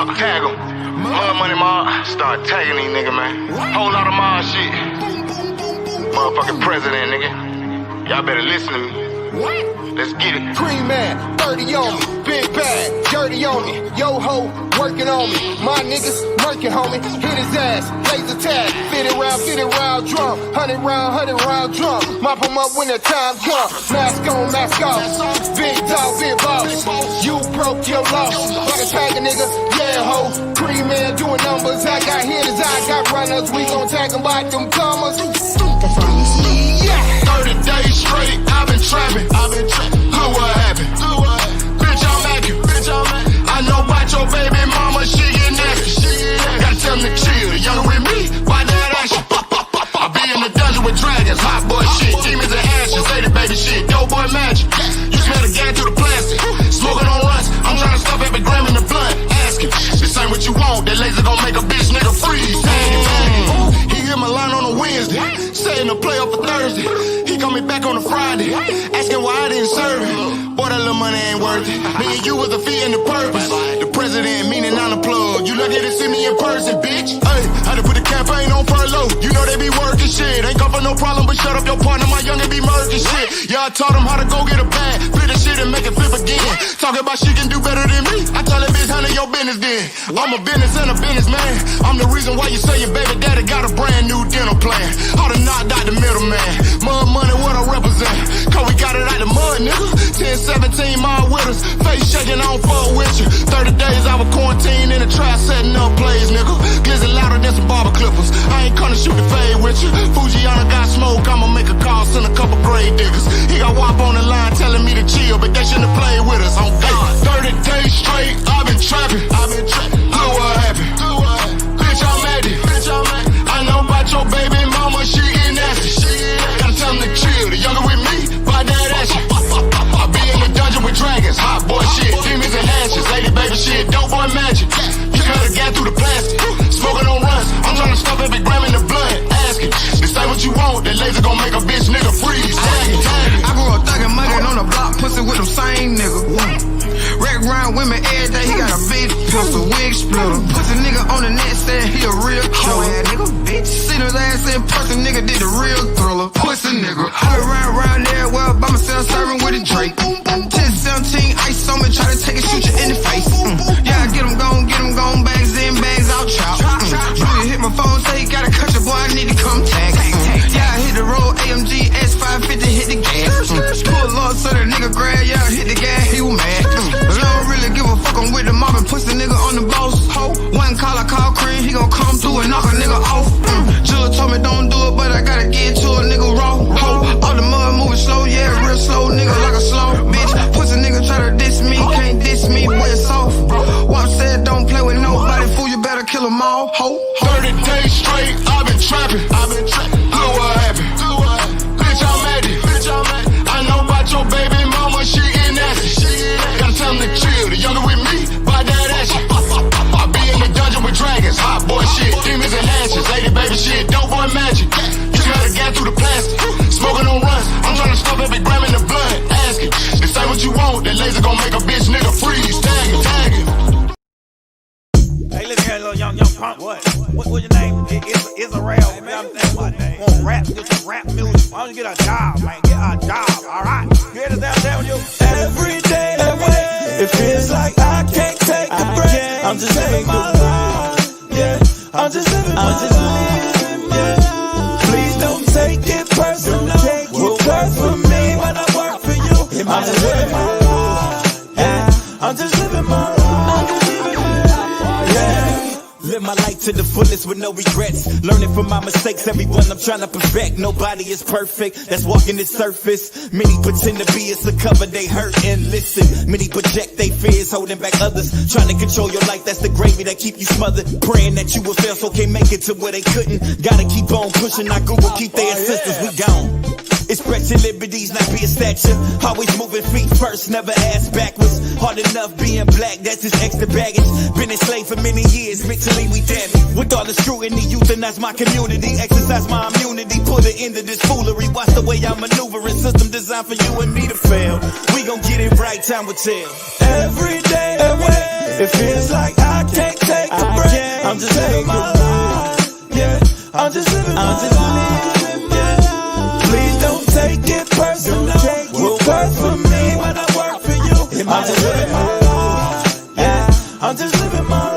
mob, tag them. Mud money mob, start tagging these niggas, man. Whole lot of mob shit. Motherfucking president, nigga. Y'all better listen to me. Let's get it. Cream man, 30 on me. Big bag, dirty on me. Yo ho, working on me. My niggas working, homie. Hit his ass, laser tag. 50 round drum. 100 round drum. Mop him up when the time comes. Mask on, mask off. Big dog, big boss. You broke your loss. Like a tag a nigga, yeah ho. Cream man doing numbers. I got hitters, I got runners. We gon' tag them by them commas. Yeah. 30 days straight, I've been trapping. Look what happened. Bitch, I'm acting. I know about your baby mama, she get naked. Gotta tell them to chill. The younger with me, why that action? I be in the dungeon with dragons, hot boy shit. Demons and ashes, lady baby shit. Dope boy magic. You smell the gas through the plastic. Smoking on runs, I'm trying to stop every gram in the blunt. Asking, this ain't what you want. That laser gon' make a bitch nigga freeze. He hit my line on a Wednesday, saying to play up for Thursday. He coming back on a Friday, asking why I didn't serve him. Boy, that little money ain't worth it. Me and you was a fee and the purpose. The president meaning I'm the plug. You lucky to see me in person, bitch. Hey, I done put the campaign on furlough. You know they be working shit. Ain't come for no problem, but shut up your partner. My youngin' be murking shit. Yeah, I taught him how to go get a bag, flip the shit and make it flip again. Talking about she can do better than me. I tell that bitch, handle your business then. I'm a business and a businessman. I'm the reason why you say your baby daddy got a brand new dental plan. How to knock out the middleman. Mud money, what I represent. Cause we got it out the mud, nigga. 10-17 mile with us. Face shaking, I don't fuck with you. 30 days I was quarantined in the trap setting up plays, nigga. Glizzy louder than some barber clippers. I ain't gonna shoot the fade with you. Fujiana got smoke, I'ma make a call, send a couple grave diggers. He got WAP on the line telling me to chill, but they shouldn't have played with us on God. 30 days straight, I've been trapping. Look what happened. Bitch, I'm at it. I know about your baby mama, she get nasty. Gotta tell them to chill. The younger with me, by that action. I be in the dungeon with dragons, hot boy shit. Demons and ashes, lady baby shit, dope boy magic. You smell the gas through the plastic. Smoking on runs, I'm trying to stuff every gram in the blood. Asking, this ain't what you want. That laser gon' make a bitch nigga freeze. I grew up thuggin', muggin' on the block, pussy with them same niggas. Wreck round women every day, he got a big pistol, wig splitter. Pussy nigga on the net saying he a real killer. Nigga, bitch. See his ass in person, nigga did the real thriller. Pussy nigga. I been round everywhere by myself, serving with a Drake. 10-17, ice on me, try to take a shoot you in the face. Yeah, I get him gone, bags in, bags out, chop. Really hit my phone, say he gotta cut your boy, I need to come tag. Yeah, I hit the road, AMG S550, hit the gas. Pull up so the nigga grab, yeah, hit the gas, he was mad. But I don't really give a fuck, I'm with the mob and push the nigga on the boss. One call, I call Cream, he gon' come through and knock a nigga off. Jill told me don't do it, but I gotta get to a nigga raw. All the mud moving slow, yeah, real slow, nigga like a slow bitch. Pussy nigga try to diss me, can't diss me, boy it's soft. One said don't play with nobody, fool, you better kill them all. 30 days straight, I've been trapping. Look what happened. Bitch, I'm at it. I know about your baby mama, she get nasty. Gotta tell them to chill. The younger with me, by that action. I be in the dungeon with dragons, hot boy shit. Demons and ashes, lady baby shit, dope boy magic. You smell the gas through the plastic. Smoking on runs, I'm trying to stuff every gram in the blood. Asking, this ain't what you want. That laser gon' make a bitch nigga freeze. Tagging. Hey, listen here, little young punk. What's your name? It's a rail. Hey, man, what name? Want rap? Get some rap music. Why don't you get a job, man? Get a job, all right? You hear this down there with you? Every day that way, it feels like I can't take a break. I'm just living my life, yeah. I'm just living my life, yeah. Please don't take it personal. Will work for me when I work for you. I'm just living my life, yeah. I'm just living my life. Live my life to the fullest with no regrets. Learning from my mistakes, everyone I'm trying to perfect. Nobody is perfect, that's walking the surface. Many pretend to be, it's a cover, they hurt and listen. Many project they fears, holding back others. Trying to control your life, that's the gravy that keep you smothered. Praying that you will fail, so can't make it to where they couldn't. Gotta keep on pushing, not Google, keep their assistance, we gone. Expressing liberties, not be a stature. Always moving feet first, never ass backwards. Hard enough being black, that's just extra baggage. Been enslaved for many years, mentally we damaged. With all the scrutiny, euthanize my community. Exercise my immunity, put an end to this foolery. Watch the way I'm maneuvering, system designed designed for you and me to fail. We gon' get it right, time will tell. Every day away, it feels like I can't take a break. I'm just living my life. Yeah, I'm just living my life. Yeah. Please don't take it personal. Will work for me when I work for you. I'm just living my life. Yeah, I'm just living my life.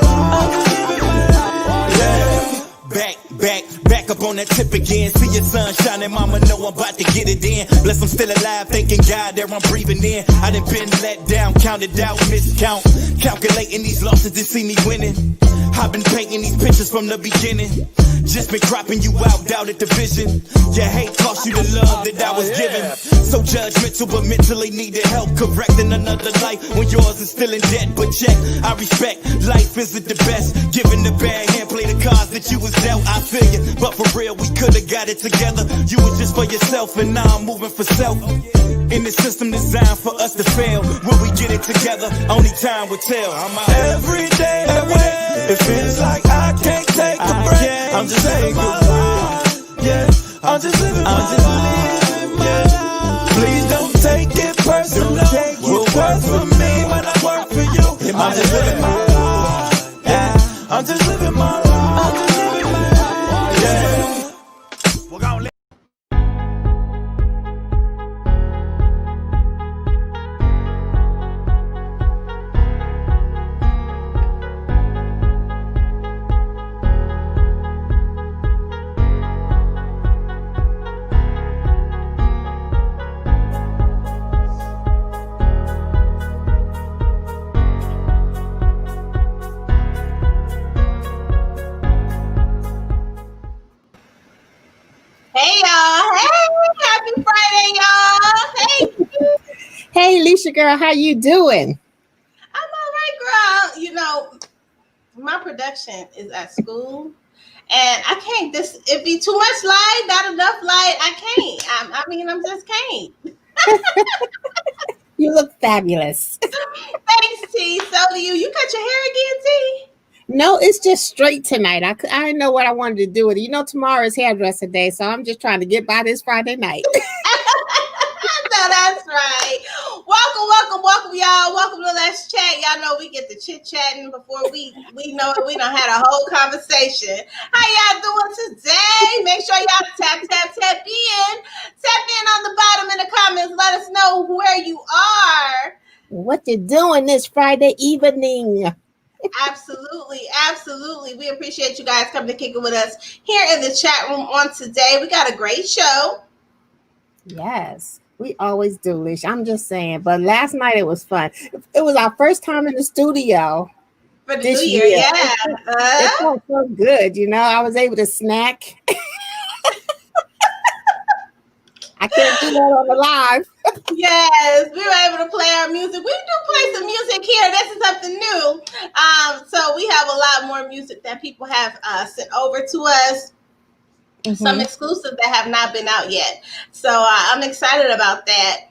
Back up on that tip again. See your sun shining, mama know I'm about to get it in. Bless I'm still alive, thanking God that I'm breathing in. I done been let down, counted out, miscount. Calculating these losses to see me winning. I've been painting these pictures from the beginning. Just been cropping you out, doubted the vision. Your hate cost you the love that I was given. So judgmental, but mentally needed help. Correcting another life when yours is still in debt. But check, I respect, life isn't the best. Giving the bad hand, play the cards that you was dealt. I feel you, but for real, we could've got it together. You was just for yourself, and now I'm moving for self. In the system designed for us to fail. Will we get it together? Only time will tell. I'm out. Every day away, it feels like I can't take a break. I'm just living my life. Yeah, I'm just living my life. Yeah. Please don't take it personal. Will work for me when I work for you. I'm just living my life. Yeah, I'm just living my life. I'm just living my life. Yeah. We're gonna let Hey y'all! Hey, happy Friday, y'all! Hey, Hey, Alicia girl, how you doing? I'm all right, girl. You know, my production is at school, and I can't. It be too much light, not enough light. I can't. I just can't. You look fabulous. Thanks, T. So do you. You cut your hair again, T? No, it's just straight tonight. I didn't know what I wanted to do with it. You know, tomorrow is hairdresser day, so I'm just trying to get by this Friday night. No, that's right. Welcome, y'all. Welcome to Let's Chat. Y'all know we get to chit-chatting before we know it. We done had a whole conversation. How y'all doing today? Make sure y'all tap in. Tap in on the bottom in the comments. Let us know where you are. What you doing this Friday evening? Absolutely. We appreciate you guys coming to kick it with us here in the chat room on today. We got a great show. Yes, we always do, Lish. I'm just saying. But last night it was fun. It was our first time in the studio For the this new year, year. yeah. It felt so good. You know, I was able to snack. I can't do that on the live. Yes, we were able to play our music. We do play some music here. This is something new. So we have a lot more music that people have sent over to us. Mm-hmm. Some exclusive that have not been out yet. So I'm excited about that.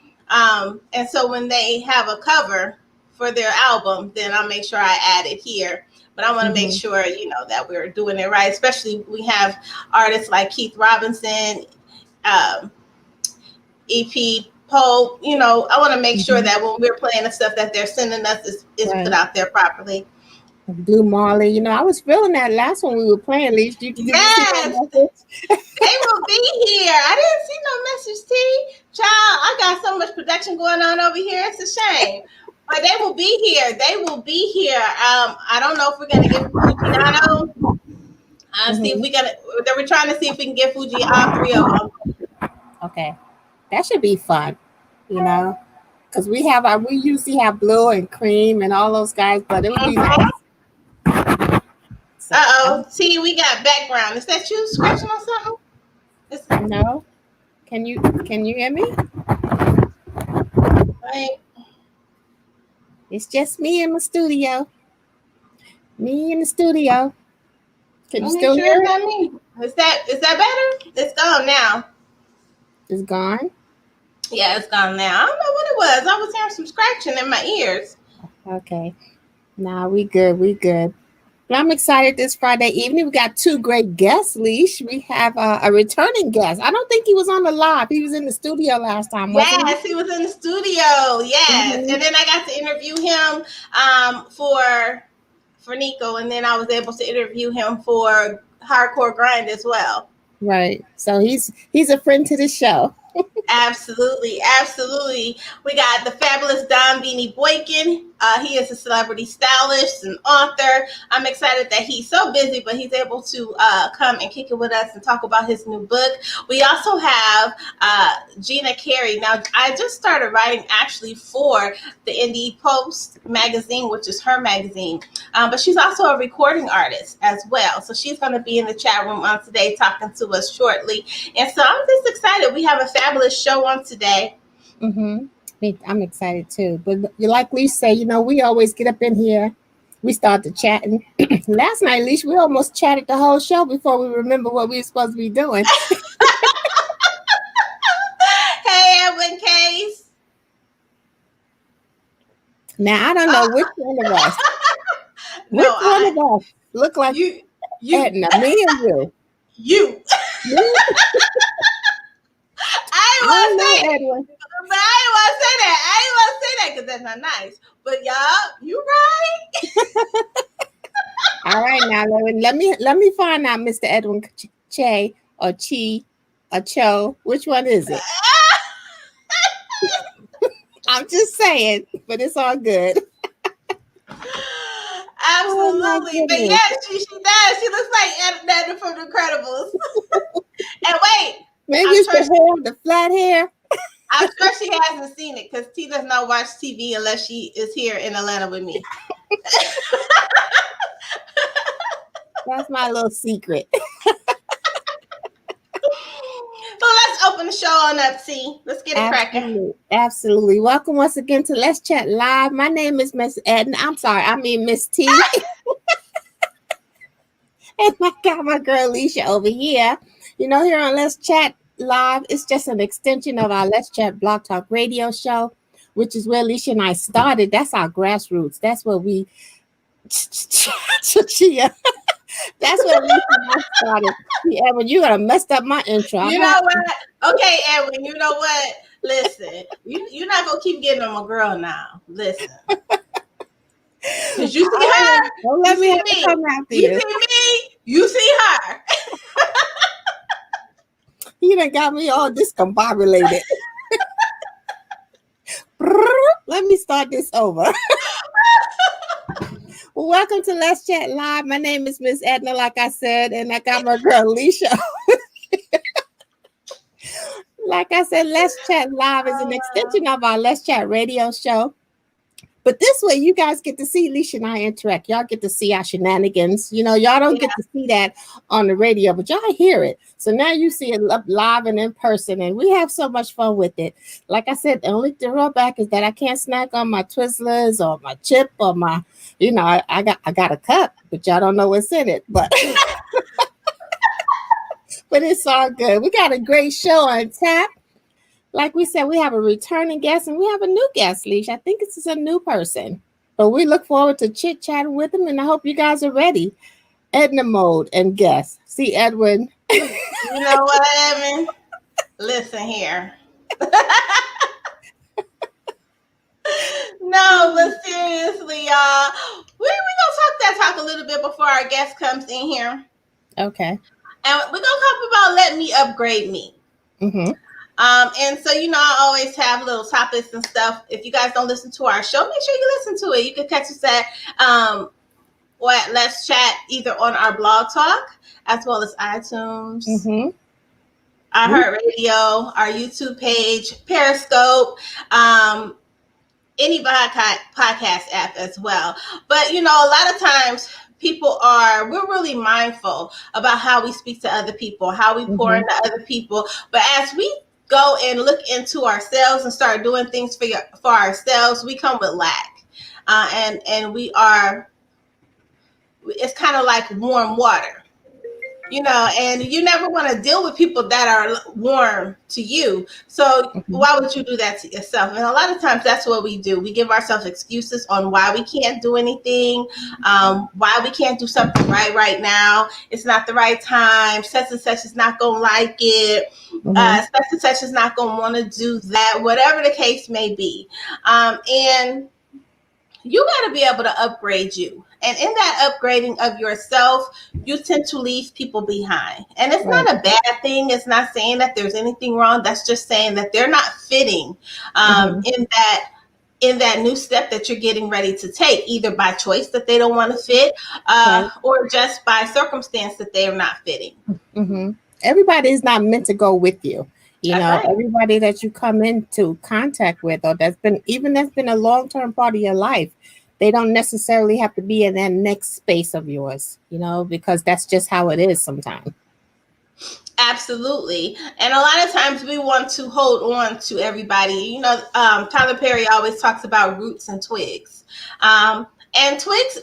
And so when they have a cover for their album, then I'll make sure I add it here. But I want to make sure, you know, that we're doing it right. Especially we have artists like Keith Robinson, EP Pope, you know, I want to make sure that when we're playing the stuff that they're sending us is right. Put out there properly. Blue Marley, you know, I was feeling that last one we were playing, Lee. Yes, they will be here. I didn't see no message, T. Child, I got so much production going on over here. It's a shame. But they will be here. I don't know if we're going to get Fujiano. See if we're trying to see if we can get Fuji all three of them. Okay. That should be fun, you know, because we usually have Blue and Cream and all those guys, but it would be nice. So, see, we got background. Is that you scratching on something? No. Can you hear me? Right. It's just me in the studio. Me in the studio. Can you still hear me? Is that better? It's gone now. It's gone? Yeah, it's gone now. I don't know what it was. I was hearing some scratching in my ears. Okay. Nah, we good. Well, I'm excited this Friday evening. We got two great guests, Leash. We have a returning guest. I don't think he was on the live. He was in the studio last time, wasn't Yes, he was in the studio. Yes. And then I got to interview him for Nico, and then I was able to interview him for Hardcore Grind as well. Right. So he's a friend to the show. Absolutely, absolutely. We got the fabulous Donvinnie Boykin. He is a celebrity stylist and author. I'm excited that he's so busy, but he's able to come and kick it with us and talk about his new book. We also have Gina Carey. Now, I just started writing actually for the Indie Post magazine, which is her magazine, but she's also a recording artist as well. So she's going to be in the chat room on today talking to us shortly. And so I'm just excited. We have a fabulous show on today. Mm-hmm. I'm excited too. But like we say, we always get up in here. We start to chatting. Last night, at least, we almost chatted the whole show before we remember what we were supposed to be doing. Hey, Edwin Case. Now, I don't know which one of us. Which one of us look like you. Edna, me or you? You. I ain't want to say it. Edwin. But I ain't want to say that. I ain't want to say that because that's not nice. But y'all, you right. All right, now let me find out, Mr. Edwin Che or Chi or Cho. Which one is it? I'm just saying, but it's all good. Absolutely. But yes, she does. She looks like Edna from The Incredibles. And wait. Maybe it's the flat hair. I'm sure she hasn't seen it because T does not watch TV unless she is here in Atlanta with me. That's my little secret. So let's open the show on up, T. Let's get it cracking. Absolutely. Welcome once again to Let's Chat Live. My name is Miss Edna. Miss T. And I got my girl Alicia over here. Here on Let's Chat Live, it's just an extension of our Let's Chat Blog Talk radio show, which is where Alicia and I started. That's our grassroots. That's where we that's where Alicia and I started. See, Edwin, you gotta messed up my intro. You know what? Okay, Edwin, you know what? Listen, you're not gonna keep getting on my girl now. Listen. Cause you see her. Don't let me come after you. You see me, you see her. You done got me all discombobulated. Let me start this over. Welcome to Let's Chat Live. My name is Miss Edna, like I said, and I got my girl Alicia. Like I said, Let's Chat Live is an extension of our Let's Chat radio show. But this way, you guys get to see Alicia and I interact. Y'all get to see our shenanigans. Y'all don't get to see that on the radio, but y'all hear it. So now you see it live and in person, and we have so much fun with it. Like I said, the only drawback is that I can't snack on my Twizzlers or my chip or my, I got a cup, but y'all don't know what's in it. But but it's all good. We got a great show on tap. Like we said, we have a returning guest and we have a new guest, Leash. I think it's a new person. But we look forward to chit-chatting with him, and I hope you guys are ready. Edna mode and guest. See, Edwin. You know what, Edwin? Listen here. No, but seriously, y'all. We're going to talk a little bit before our guest comes in here. Okay. And we're going to talk about Let Me Upgrade Me. Mm-hmm. And so, I always have little topics and stuff. If you guys don't listen to our show, make sure you listen to it. You can catch us at Let's Chat either on our blog talk as well as iTunes, iHeartRadio, our YouTube page, Periscope, any podcast app as well. But, a lot of times we're really mindful about how we speak to other people, how we pour into other people. But as we go and look into ourselves and start doing things for ourselves, we come with lack. And it's kind of like warm water. and you never want to deal with people that are warm to you. So why would you do that to yourself? And a lot of times that's what we do. We give ourselves excuses on why we can't do anything, why we can't do something right now. It's not the right time. Such and such is not going to like it. Such and such is not going to want to do that, whatever the case may be. And you got to be able to upgrade you. And in that upgrading of yourself, you tend to leave people behind. And it's not a bad thing. It's not saying that there's anything wrong. That's just saying that they're not fitting in that new step that you're getting ready to take, either by choice that they don't want to fit, or just by circumstance that they are not fitting. Everybody is not meant to go with you. Everybody that you come into contact with, or that's been a long-term part of your life, they don't necessarily have to be in that next space of yours, because that's just how it is sometimes. Absolutely. And a lot of times we want to hold on to everybody. Tyler Perry always talks about roots and twigs. And twigs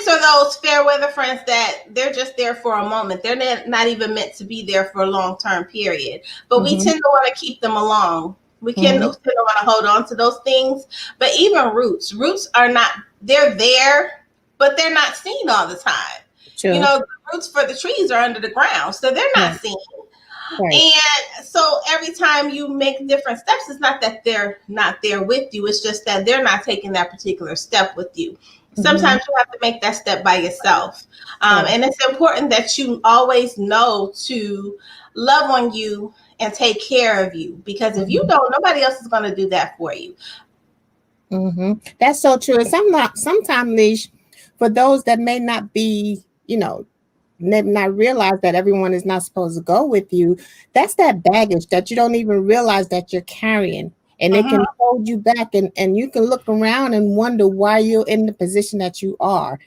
are those fair weather friends that they're just there for a moment. They're not even meant to be there for a long-term period. But we tend to want to keep them along. We tend to want to hold on to those things. But even roots are not, they're there, but they're not seen all the time. Sure. The roots for the trees are under the ground, so they're not seen. Right. And so every time you make different steps, it's not that they're not there with you. It's just that they're not taking that particular step with you. Sometimes you have to make that step by yourself. And it's important that you always know to love on you and take care of you, because if you don't, nobody else is going to do that for you. That's so true. And sometimes, Leash, for those that may not be, not realize that everyone is not supposed to go with you, that's that baggage that you don't even realize that you're carrying. And it can hold you back, and you can look around and wonder why you're in the position that you are,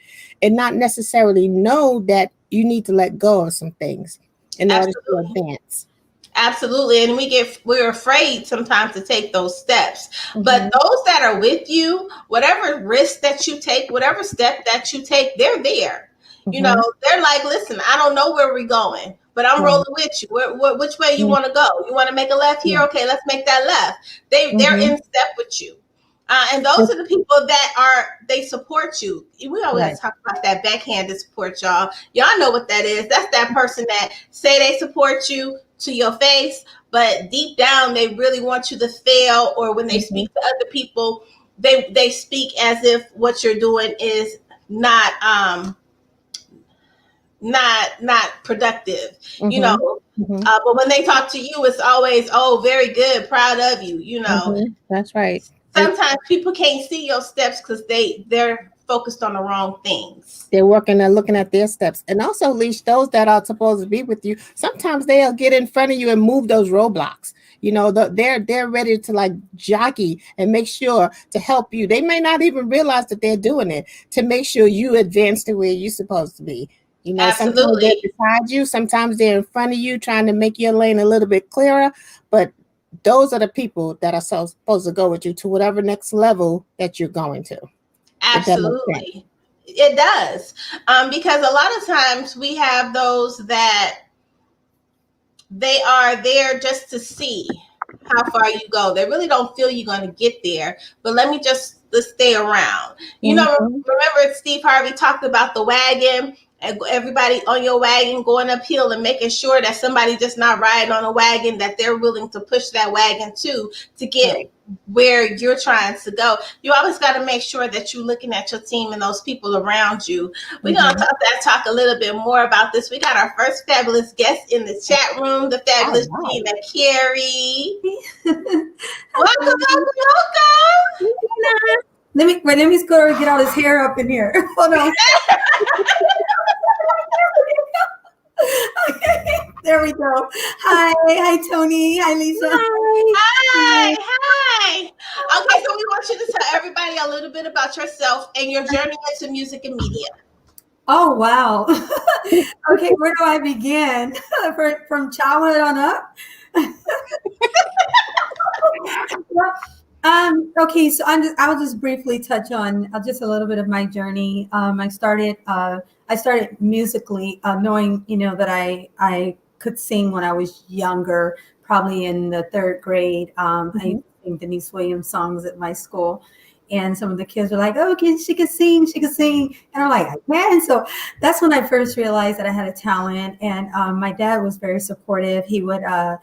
and not necessarily know that you need to let go of some things in order to advance. Absolutely. And we're afraid sometimes to take those steps. But those that are with you, whatever risk that you take, whatever step that you take, they're there. They're like, listen, I don't know where we're going, but I'm rolling with you. Which way you want to go? You want to make a left here? Okay, let's make that left. They're in step with you. And those are the people that they support you. We always talk about that backhanded support, y'all. Y'all know what that is. That's that person that say they support you to your face, but deep down they really want you to fail. Or when they speak to other people, they speak as if what you're doing is not productive, but when they talk to you, it's always, oh, very good, proud of you, That's right. Sometimes people can't see your steps because they're focused on the wrong things. They're looking at their steps. And also, Leash, those that are supposed to be with you, sometimes they'll get in front of you and move those roadblocks. They're ready to like jockey and make sure to help you. They may not even realize that they're doing it to make sure you advance to where you're supposed to be. Sometimes they're beside you, sometimes they're in front of you trying to make your lane a little bit clearer. But those are the people that are supposed to go with you to whatever next level that you're going to. Absolutely. It does. Because a lot of times we have those that they are there just to see how far you go. They really don't feel you're going to get there, but let's stay around. Remember Steve Harvey talked about the wagon, and everybody on your wagon going uphill and making sure that somebody just not riding on a wagon, that they're willing to push that wagon to get where you're trying to go. You always got to make sure that you're looking at your team and those people around you. We're going to talk a little bit more about this. We got our first fabulous guest in the chat room, the fabulous Gina, Carey. Welcome. Let me just go get all his hair up in here. Hold on. Okay, there we go. Hi, Tony. Hi, Lisa. Hi. Okay, so we want you to tell everybody a little bit about yourself and your journey into music and media. Oh, wow. Okay, where do I begin? From childhood on up? Okay, so I'll just briefly touch on just a little bit of my journey. I started I started musically knowing, that I could sing when I was younger, probably in the 3rd grade. I used to sing Denise Williams songs at my school. And some of the kids were like, "Oh, she could sing, she could sing." And I'm like, "I can." So that's when I first realized that I had a talent. And my dad was very supportive. He would have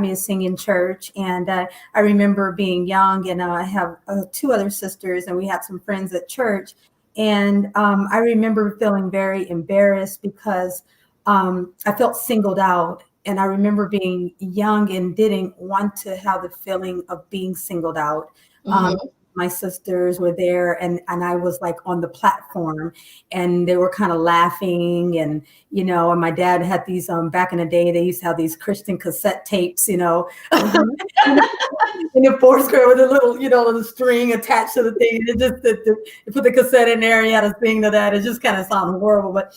me sing in church. And I remember being young, and I have 2 other sisters, and we had some friends at church. And I remember feeling very embarrassed because I felt singled out. And I remember being young and didn't want to have the feeling of being singled out. My sisters were there, and I was like on the platform, and they were kind of laughing, and and my dad had these back in the day, they used to have these Christian cassette tapes, in the 4th grade with a little, little string attached to the thing. And it just you put the cassette in there, and you had to sing to that. It just kind of sounded horrible, but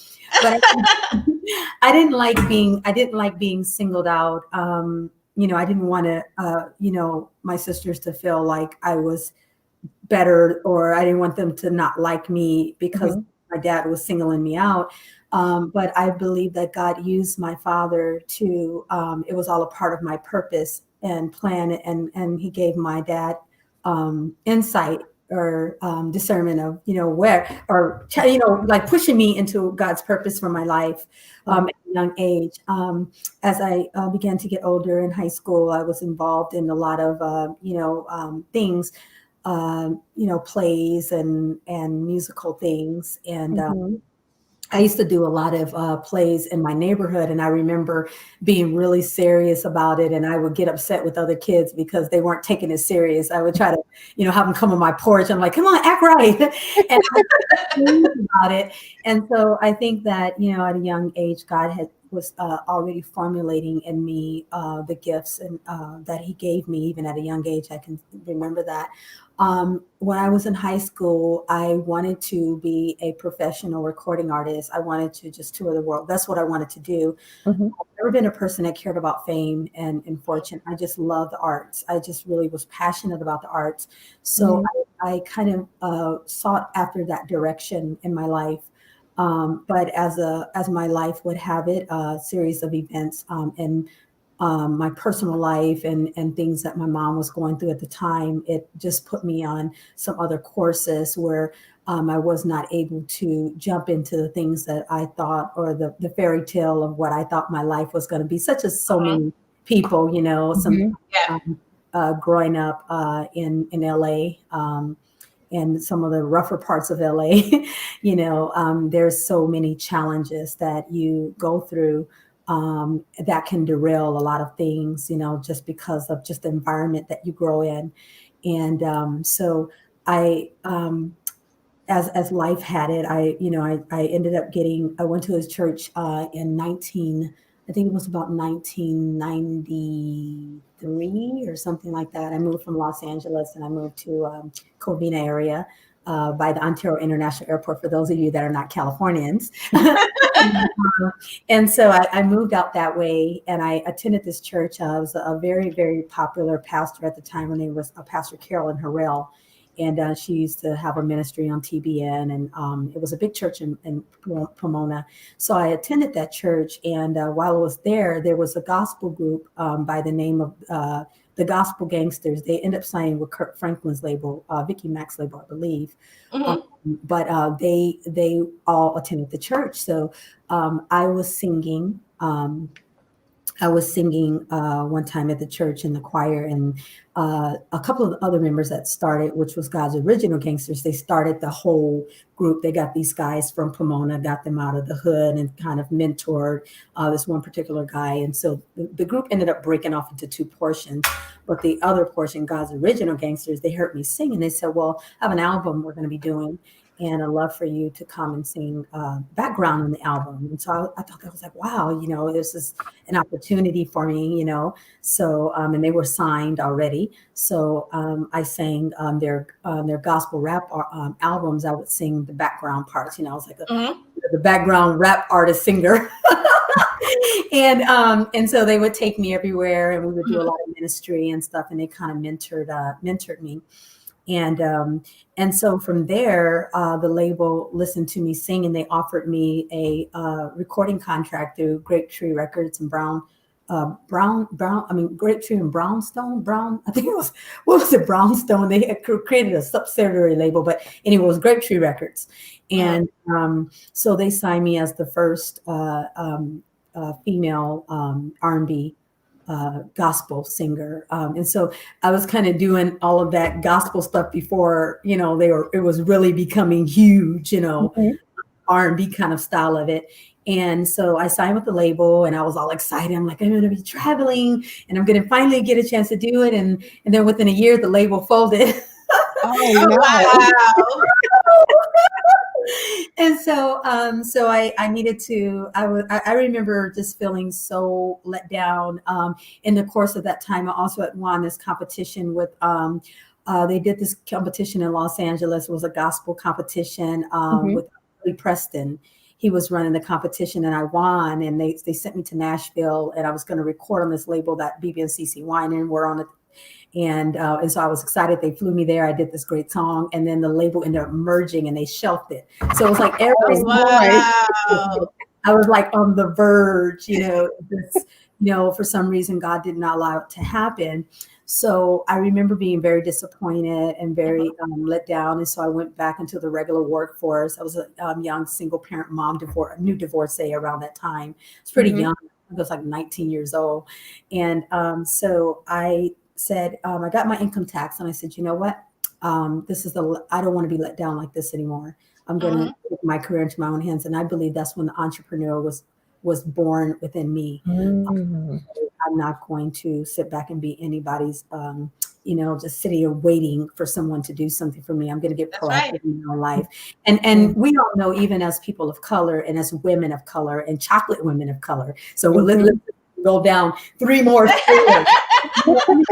I didn't like being singled out. I didn't want to, my sisters to feel like I was better, or I didn't want them to not like me because my dad was singling me out. But I believe that God used my father to, it was all a part of my purpose and plan. And he gave my dad insight or discernment of, where, or, like pushing me into God's purpose for my life at a young age. As I began to get older in high school, I was involved in a lot of, things, plays and musical things. And I used to do a lot of plays in my neighborhood, and I remember being really serious about it. And I would get upset with other kids because they weren't taking it serious. I would try to, have them come on my porch. I'm like, "Come on, act right," and about it. And so I think that at a young age, God was already formulating in me the gifts and that He gave me, even at a young age. I can remember that. When I was in high school, I wanted to be a professional recording artist. I wanted to just tour the world. That's what I wanted to do. I've never been a person that cared about fame and fortune. I just love the arts. I just really was passionate about the arts. So I kind of sought after that direction in my life. But as my life would have it, a series of events and my personal life and things that my mom was going through at the time, it just put me on some other courses where I was not able to jump into the things that I thought, or the fairy tale of what I thought my life was going to be, such as so many people, growing up in LA. And some of the rougher parts of LA, there's so many challenges that you go through that can derail a lot of things, just because of just the environment that you grow in. And so I, as life had it, I ended up I went to his church in I think it was about 1993 or something like that. I moved from Los Angeles and I moved to Covina area by the Ontario International Airport, for those of you that are not Californians. And so I moved out that way, and I attended this church. I was a very, very popular pastor at the time. Her name was Pastor Carolyn Harrell. And she used to have a ministry on TBN, and it was a big church in Pomona. So I attended that church, and while I was there, there was a gospel group by the name of the Gospel Gangsters. They ended up signing with Kirk Franklin's label, Vicky Mac's label, I believe. But they all attended the church. So I was singing. One time at the church in the choir, and a couple of other members that started, which was God's Original Gangsters. They started the whole group. They got these guys from Pomona, got them out of the hood, and kind of mentored this one particular guy. And so the group ended up breaking off into 2 portions. But the other portion, God's Original Gangsters, they heard me sing, and they said, "Well, I have an album we're going to be doing, and I'd love for you to come and sing background on the album." And so I thought that was like, wow, this is an opportunity for me, So, and they were signed already. So I sang their gospel rap albums. I would sing the background parts, I was like the background rap artist singer. And so they would take me everywhere, and we would do a lot of ministry and stuff, and they kind of mentored me. And so from there, the label listened to me sing, and they offered me a recording contract through Grape Tree Records and Grape Tree and Brownstone. I think it was, what was it, Brownstone? They had created a subsidiary label, but anyway, it was Grape Tree Records. And so they signed me as the first female R&B gospel singer. And so I was kind of doing all of that gospel stuff before, it was really becoming huge, R&B kind of style of it. And so I signed with the label, and I was all excited. I'm like, I'm going to be traveling, and I'm going to finally get a chance to do it. And then within a year, the label folded. Oh, no. Wow. And so I needed to, I remember just feeling so let down. In the course of that time, I also had won this competition with, they did this competition in Los Angeles. It was a gospel competition with Billy Preston. He was running the competition, and I won, and they sent me to Nashville, and I was going to record on this label that BB and CC Winan were on it. And so I was excited. They flew me there. I did this great song, and then the label ended up merging, and they shelved it. So it was like every morning, I was like on the verge, for some reason, God did not allow it to happen. So I remember being very disappointed and very let down. And so I went back into the regular workforce. I was a young single parent mom, new divorcee around that time. It's pretty young. I was like 19 years old. And so I said, I got my income tax, and I said, you know what? I don't want to be let down like this anymore. I'm going to take my career into my own hands. And I believe that's when the entrepreneur was born within me. I'm not going to sit back and be anybody's, just sitting here waiting for someone to do something for me. I'm going to get proactive in my own life. And we all know, even as people of color and as women of color and chocolate women of color. So let's go down 3 more stairs. Let's just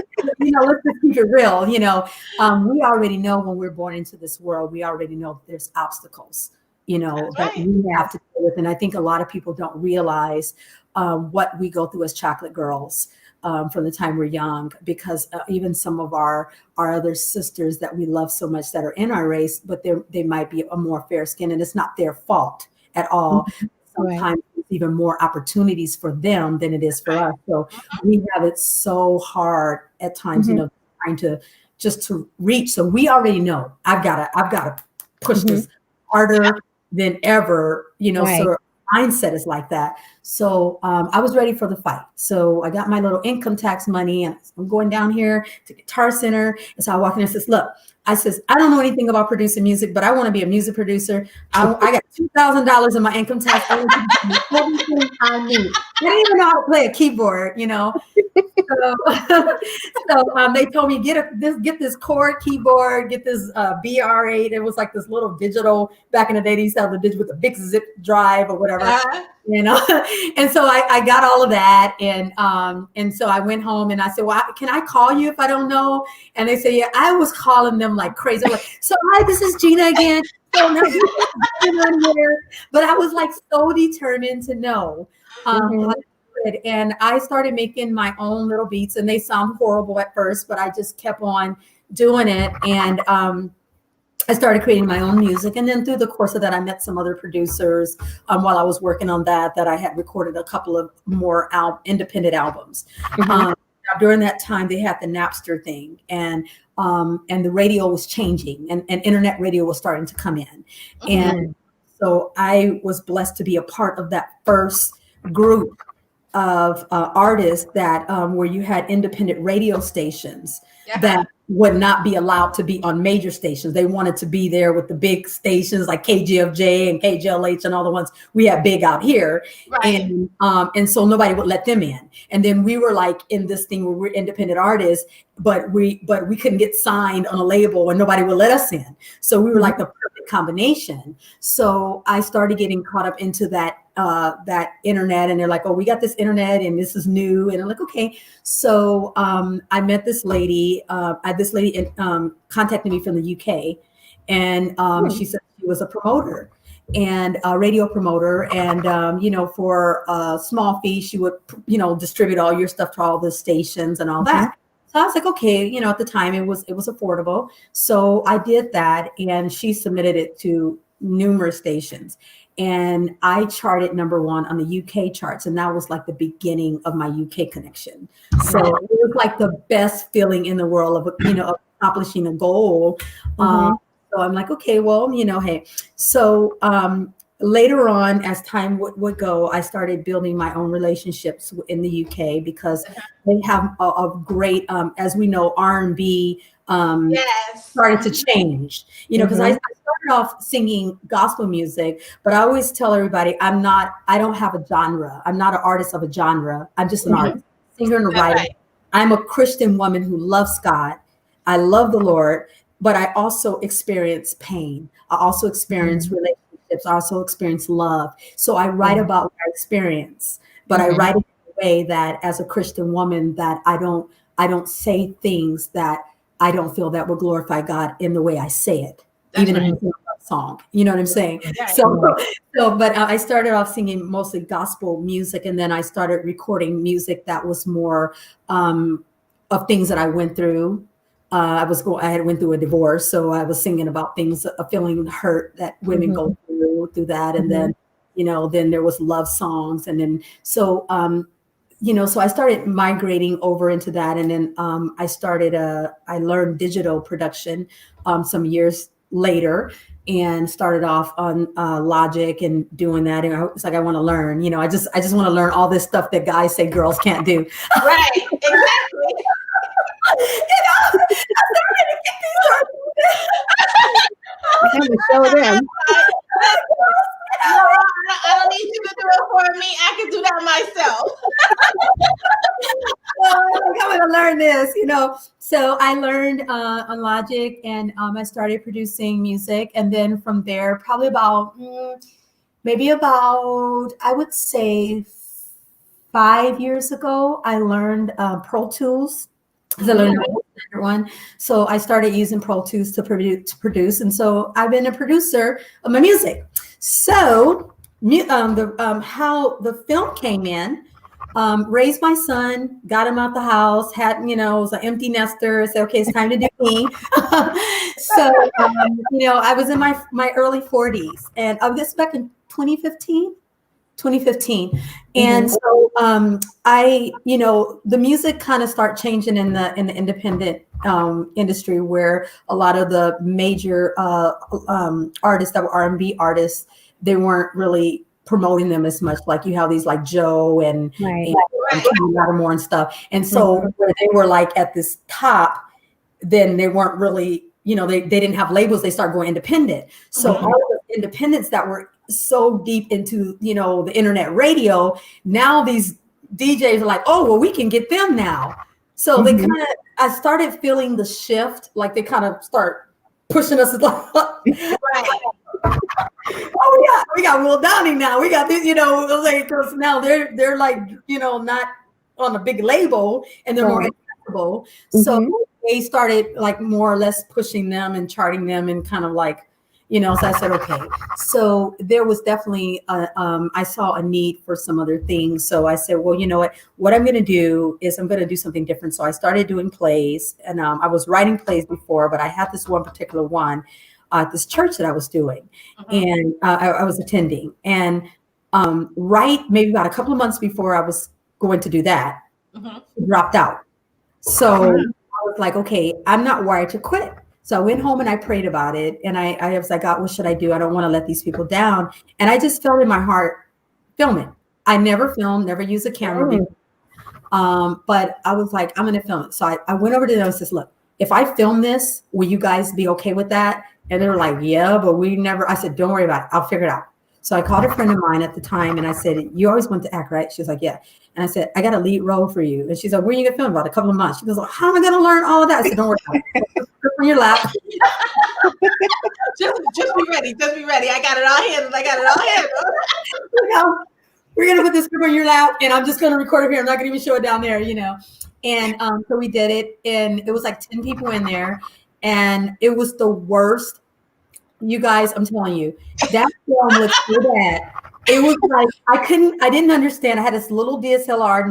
keep it real. We already know when we're born into this world, we already know there's obstacles, that we have to deal with. And I think a lot of people don't realize what we go through as chocolate girls from the time we're young, because even some of our other sisters that we love so much that are in our race, but they might be a more fair skin, and it's not their fault at all. Sometimes it's even more opportunities for them than it is for us. So we have it so hard at times, trying to just to reach. So we already know I've got to push this harder than ever, so mindset is like that. So I was ready for the fight. So I got my little income tax money, and I'm going down here to Guitar Center. And so I walk in and says, look, I don't know anything about producing music, but I want to be a music producer. I got $2,000 in my income tax. I want to do everything I need. I didn't even know how to play a keyboard, So they told me, get this Chord keyboard, get this BR8. It was like this little digital, back in the day, they used to have the digital with a big zip drive or whatever. And so I got all of that, and so I went home, and I said, well, can I call you if I don't know? And they say, yeah. I was calling them like crazy. I'm like, so hi, this is Gina again. So now here. But I was like so determined to know. And I started making my own little beats, and they sound horrible at first, but I just kept on doing it. And I started creating my own music. And then through the course of that, I met some other producers while I was working on that I had recorded a couple of more independent albums. During that time, they had the Napster thing, and the radio was changing, and internet radio was starting to come in. And so I was blessed to be a part of that first group of artists that where you had independent radio stations that would not be allowed to be on major stations. They wanted to be there with the big stations like KGFJ and KJLH and all the ones we have big out here. And so nobody would let them in. And then we were like in this thing where we're independent artists, but we couldn't get signed on a label and nobody would let us in. So we were like the perfect combination. So I started getting caught up into that internet, and they're like, oh, we got this internet and this is new. And I'm like, okay. So I met this lady, contacted me from the UK, and she said she was a promoter and a radio promoter. And, for a small fee, she would, distribute all your stuff to all the stations and all that. So I was like, okay, you know, at the time it was affordable. So I did that, and she submitted it to numerous stations. And I charted #1 on the UK charts. And that was like the beginning of my UK connection. So it was like the best feeling in the world of, you know, of accomplishing a goal. So I'm like, okay, well, you know, hey. So later on, as time would go, I started building my own relationships in the UK because they have a great, as we know, R&B started to change, you know, because I started off singing gospel music, but I always tell everybody I don't have a genre. I'm not an artist of a genre. I'm just an artist, singer and a writer. I'm a Christian woman who loves God. I love the Lord, but I also experience pain. I also experience relationships. I also experience love. So I write about what I experience, but I write it in a way that as a Christian woman that I don't say things that I don't feel that will glorify God in the way I say it, even if it's a song. You know what I'm saying? But I started off singing mostly gospel music, and then I started recording music that was more of things that I went through. I had went through a divorce, so I was singing about things, feeling hurt that women go through that, and then, you know, then there was love songs, and then so. You know, so I started migrating over into that. And then I learned digital production some years later and started off on Logic and doing that. And I was like, I want to learn, you know, I just want to learn all this stuff that guys say girls can't do. Right, exactly. You know, I'm going to show them. I don't need you to do it for me. I can do that myself. I'm going to learn this, you know. So I learned on Logic, and I started producing music. And then from there, probably about, I would say 5 years ago, I learned Pro Tools. I learned one. So I started using Pro Tools to produce. And so I've been a producer of my music. So how the film came in, raised my son, got him out the house, had, you know, was an empty nester, said, okay, it's time to do me. So, you know, I was in my early 40s, and I was back in 2015. And so I, you know, the music kind of start changing in the independent industry, where a lot of the major artists that were R&B artists, they weren't really promoting them as much. Like you have these like Joe and Lattimore and stuff. And so when they were like at this top, then they weren't really, you know, they didn't have labels. They started going independent. So all of the independents that were so deep into, you know, the internet radio, now these DJs are like, oh, well, we can get them now. So they kind of, I started feeling the shift, like they kind of start pushing us like, oh, we got Will Downing now. We got this, you know, like, because now they're like, you know, not on a big label, and they're more accessible. So they started like more or less pushing them and charting them, and kind of like, you know, so I said, okay. So there was definitely, I saw a need for some other things. So I said, well, you know what I'm going to do is I'm going to do something different. So I started doing plays, and I was writing plays before, but I had this one particular one at this church that I was doing, and I was attending. And right maybe about a couple of months before I was going to do that, dropped out. So I was like, okay, I'm not wired to quit. So I went home and I prayed about it. And I was like, God, what should I do? I don't want to let these people down. And I just felt in my heart, film it. I never filmed, never used a camera before. But I was like, I'm going to film it. So I went over to them and said, look, if I film this, will you guys be okay with that? And they were like, yeah, but we never. I said, don't worry about it. I'll figure it out. So I called a friend of mine at the time, and I said, you always want to act, right? She was like, yeah. And I said, I got a lead role for you. And she's like, when are you going to film? About a couple of months. She goes, well, how am I going to learn all of that? I said, don't worry about it. On your lap. just be ready. Just be ready. I got it all handled. You know, we're going to put this script on your lap, and I'm just going to record it here. I'm not going to even show it down there, you know. And so we did it, and it was like 10 people in there, and it was the worst. You guys, I'm telling you, that film was so bad. It was like, I didn't understand. I had this little DSLR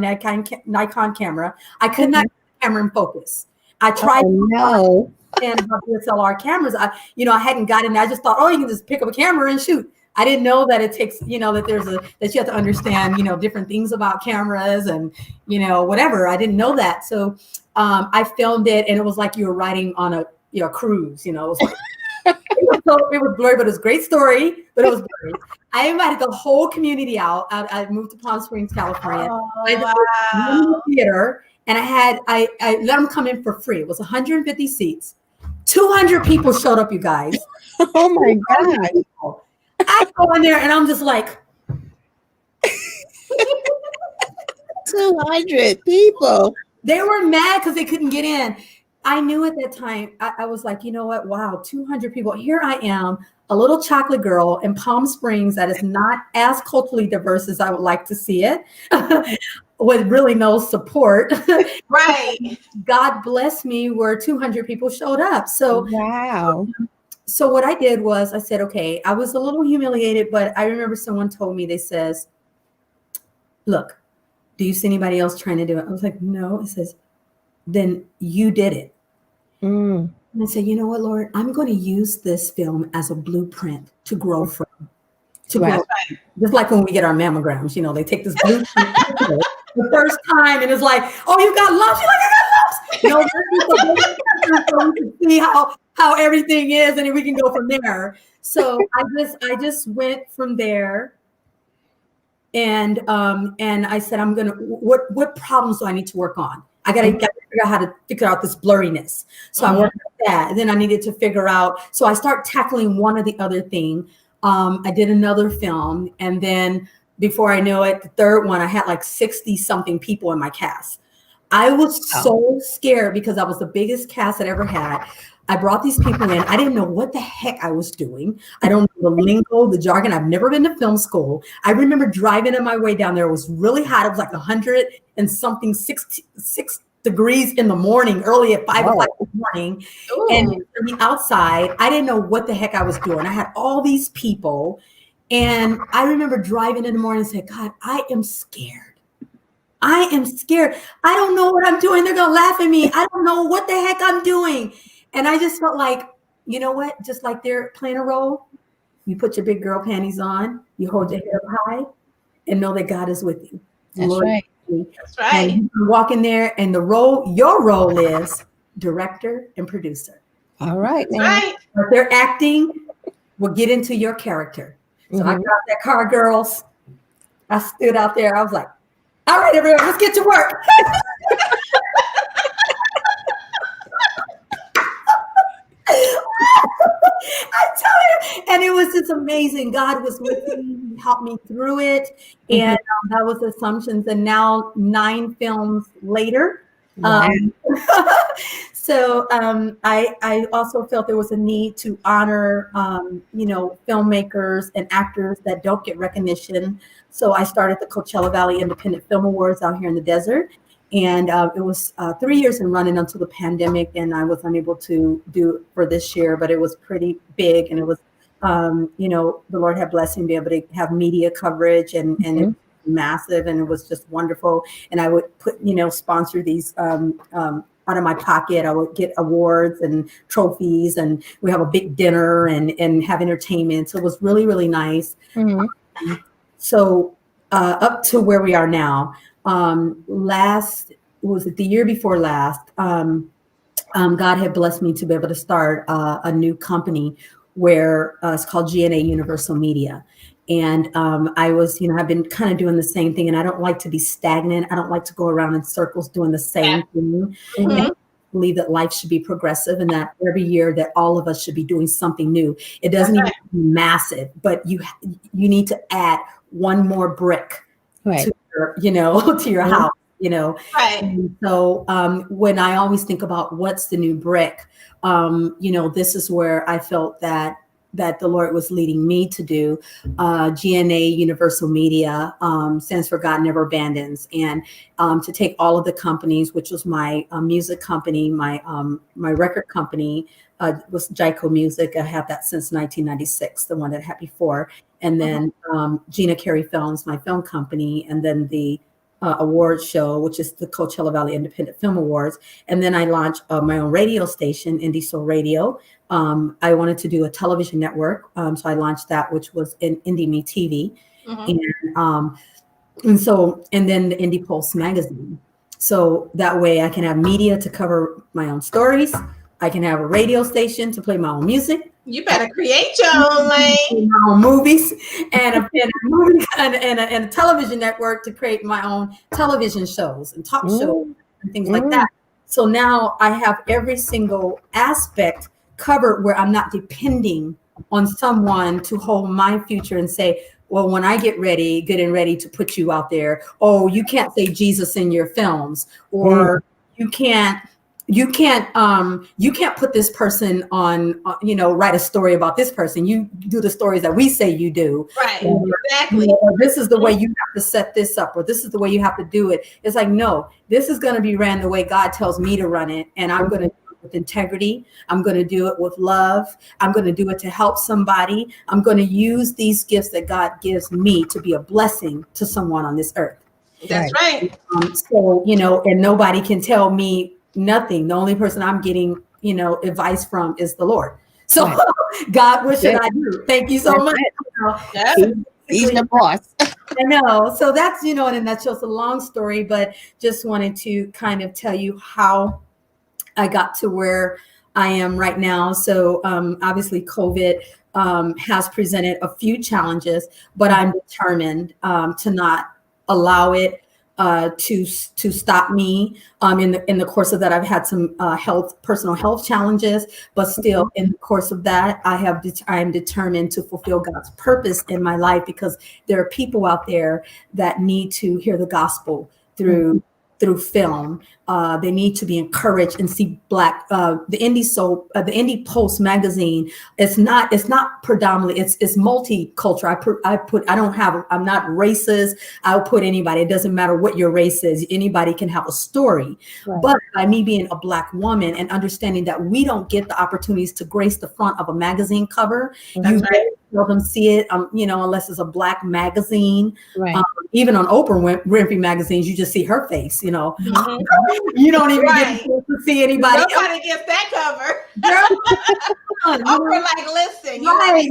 Nikon camera. I could not camera in focus. I tried no. and about DSLR cameras. I hadn't gotten. I just thought, oh, you can just pick up a camera and shoot. I didn't know that it takes, that you have to understand, different things about cameras and, whatever. I didn't know that. So I filmed it, and it was like you were riding on a cruise. It was like, it was blurry, but it was a great story. But it was blurry. I invited the whole community out. I moved to Palm Springs, California. I did the theater, and I let them come in for free. It was 150 seats. 200 people showed up, you guys. Oh my God. I go in there and I'm just like 200 people. They were mad because they couldn't get in. I knew at that time, I was like, you know what? Wow, 200 people. Here I am, a little chocolate girl in Palm Springs that is not as culturally diverse as I would like to see it, with really no support. Right. God bless me where 200 people showed up. So wow. So what I did was I said, okay, I was a little humiliated, but I remember someone told me, they says, look, do you see anybody else trying to do it? I was like, no. It says, then you did it. And I said, you know what, Lord, I'm going to use this film as a blueprint to grow from. Grow. Just like when we get our mammograms, they take this blueprint the first time, and it's like, oh, you got lumps. You're like, I got lumps. So we can see how everything is, and then we can go from there. So I just went from there, and I said, I'm gonna what problems do I need to work on? I gotta figure out how to figure out this blurriness. So I worked on that, and then I needed to figure out. So I start tackling one or the other thing. I did another film, and then before I know it, the third one, I had like 60 something people in my cast. I was so scared because I was the biggest cast I'd ever had. I brought these people in. I didn't know what the heck I was doing. I don't know the lingo, the jargon. I've never been to film school. I remember driving on my way down there. It was really hot. It was like 100 and something, 6 degrees in the morning, early at 5 o'clock in the morning. Ooh. And from the outside, I didn't know what the heck I was doing. I had all these people. And I remember driving in the morning and saying, God, I am scared. I am scared. I don't know what I'm doing. They're going to laugh at me. I don't know what the heck I'm doing. And I just felt like, you know what? Just like they're playing a role, you put your big girl panties on, you hold your head up high, and know that God is with you. That's Lord, right. That's right. And you walk in there, and your role is director and producer. All right. That's right. But they're acting will get into your character. So I got that car, girls. I stood out there. I was like, all right, everyone, let's get to work. I tell you, and it was just amazing. God was with me, he helped me through it, and that was Assumptions. And now 9 films later, so I also felt there was a need to honor, filmmakers and actors that don't get recognition. So I started the Coachella Valley Independent Film Awards out here in the desert. And it was 3 years in running until the pandemic, and I was unable to do it for this year, but it was pretty big, and it was, the Lord had blessed me to be able to have media coverage, and it was massive, and it was just wonderful. And I would put, sponsor these out of my pocket. I would get awards and trophies, and we have a big dinner and have entertainment. So it was really, really nice. So up to where we are now. The year before last, God had blessed me to be able to start a new company where it's called Gina Universal Media. And I was, I've been kind of doing the same thing, and I don't like to be stagnant. I don't like to go around in circles doing the same thing. And I believe that life should be progressive, and that every year that all of us should be doing something new. It doesn't need to be massive, but you need to add one more brick to your house, Right. And so when I always think about what's the new brick, this is where I felt that the Lord was leading me to do. GNA Universal Media stands for God Never Abandons, and to take all of the companies, which was my music company, my record company was Jaico Music. I have that since 1996, the one that I had before. And then Gina Carey Films, my film company, and then the awards show, which is the Coachella Valley Independent Film Awards. And then I launched my own radio station, Indie Soul Radio. I wanted to do a television network. So I launched that, which was in Indie Me TV. And then the Indie Pulse magazine. So that way I can have media to cover my own stories. I can have a radio station to play my own music. You better create your own lane. My own movies and a television network to create my own television shows and talk shows and things like that. So now I have every single aspect covered where I'm not depending on someone to hold my future and say, well, when I get and ready to put you out there, oh, you can't say Jesus in your films, or you can't put this person on, write a story about this person. You do the stories that we say you do. Right, or, exactly. Or this is the way you have to set this up, or this is the way you have to do it. It's like, no, this is going to be ran the way God tells me to run it. And I'm going to do it with integrity. I'm going to do it with love. I'm going to do it to help somebody. I'm going to use these gifts that God gives me to be a blessing to someone on this earth. That's right. So, and nobody can tell me nothing. The only person I'm getting, advice from is the Lord. So God, what should I do? Thank you so much. He's the boss. I know. So that's, in a nutshell, it's a long story, but just wanted to kind of tell you how I got to where I am right now. So obviously COVID has presented a few challenges, but I'm determined to not allow it to stop me. In the course of that, I've had some personal health challenges, but still in the course of that, I am determined to fulfill God's purpose in my life, because there are people out there that need to hear the gospel through film. They need to be encouraged and see the Indie Pulse magazine. It's not predominantly, it's multicultural. I'm not racist. I'll put anybody. It doesn't matter what your race is. Anybody can have a story. Right. But by me being a Black woman and understanding that we don't get the opportunities to grace the front of a magazine cover, you seldom see it, unless it's a Black magazine. Right. Even on Oprah Winfrey magazines, you just see her face. You don't even get to see anybody. Nobody gets that cover. Oprah, listen, be happy.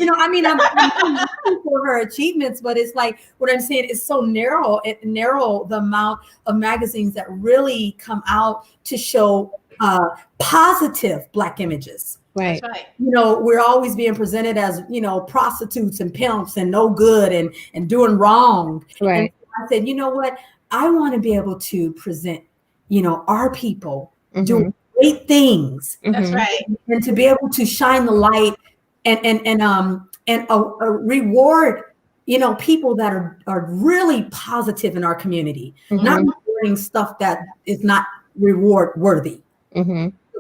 I'm happy for her achievements, but it's like what I'm saying is so narrow. It narrow the amount of magazines that really come out to show positive Black images. Right. That's right. We're always being presented as, prostitutes and pimps and no good and doing wrong. Right. And I said, you know what? I want to be able to present, our people doing great things. That's right. And to be able to shine the light and reward, people that are really positive in our community, not rewarding stuff that is not reward worthy.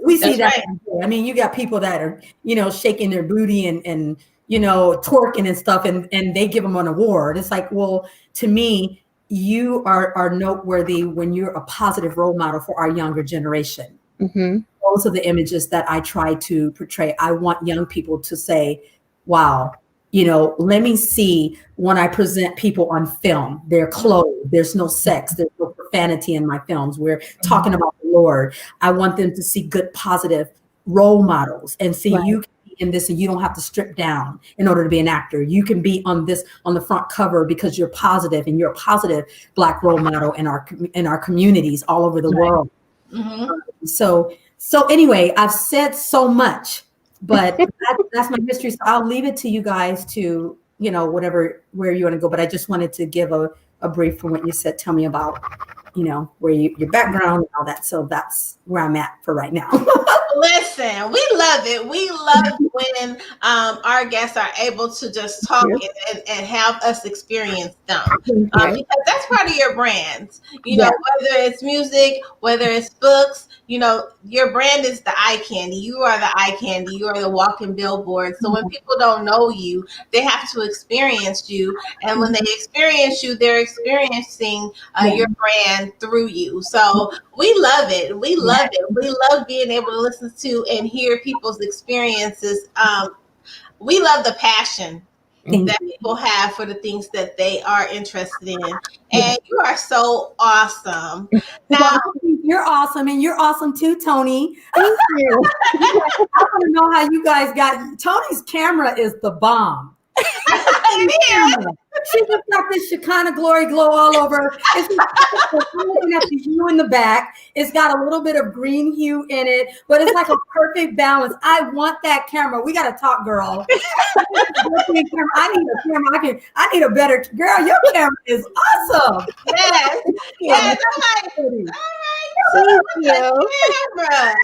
We see that. Right. You got people that are, shaking their booty and twerking and stuff, and they give them an award. It's like, well, to me, you are noteworthy when you're a positive role model for our younger generation. Those are the images that I try to portray. I want young people to say, wow, let me see when I present people on film, they're clothed, there's no sex, there's no profanity in my films. We're talking about the Lord. I want them to see good, positive role models and see you can be in this, and you don't have to strip down in order to be an actor. You can be on the front cover because you're positive, and you're a positive Black role model in our communities all over the world. So anyway, I've said so much, but that's my history. So I'll leave it to you guys to, where you want to go. But I just wanted to give a brief from what you said. Tell me about, where your background and all that. So that's where I'm at for right now. Listen, we love it. We love when our guests are able to just talk and have us experience them. Because that's part of your brand. Whether it's music, whether it's books, your brand is the eye candy. You are the eye candy. You are the walking billboard. So when people don't know you, they have to experience you. And when they experience you, they're experiencing your brand through you. So we love it. We love it. We love being able to listen to and hear people's experiences. We love the passion that people have for the things that they are interested in. And you are so awesome. Now, you're awesome, and you're awesome too, Tony. Thank you. I want to know how you guys got Tony's camera is the bomb. She just got this Shekinah glory glow all over. I'm looking at the hue in the back. It's got a little bit of green hue in it, but it's like a perfect balance. I want that camera. We got to talk, girl. I need a camera. I need a better girl. Your camera is awesome. Yes. Yes. I'm like, all right. Camera.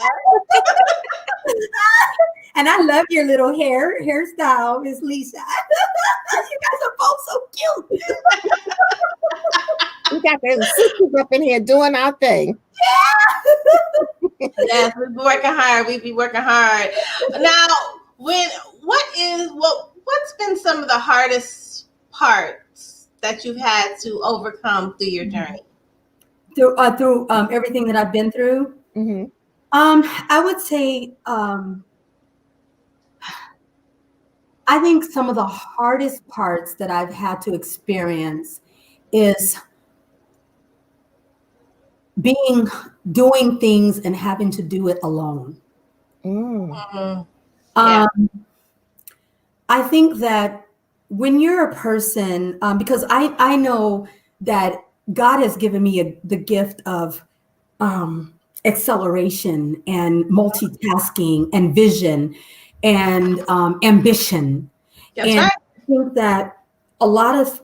And I love your little hairstyle, Miss Lisa. You guys are both so cute. We got them sisters up in here doing our thing. Yeah. Yes, we be working hard. We be working hard. Now, what's been some of the hardest parts that you've had to overcome through your journey? Through everything that I've been through. Mm-hmm. I would say I think some of the hardest parts that I've had to experience is doing things and having to do it alone. Yeah. I think that when you're a person, because I know that God has given me the gift of acceleration and multitasking and vision and ambition. That's and right. I think that a lot of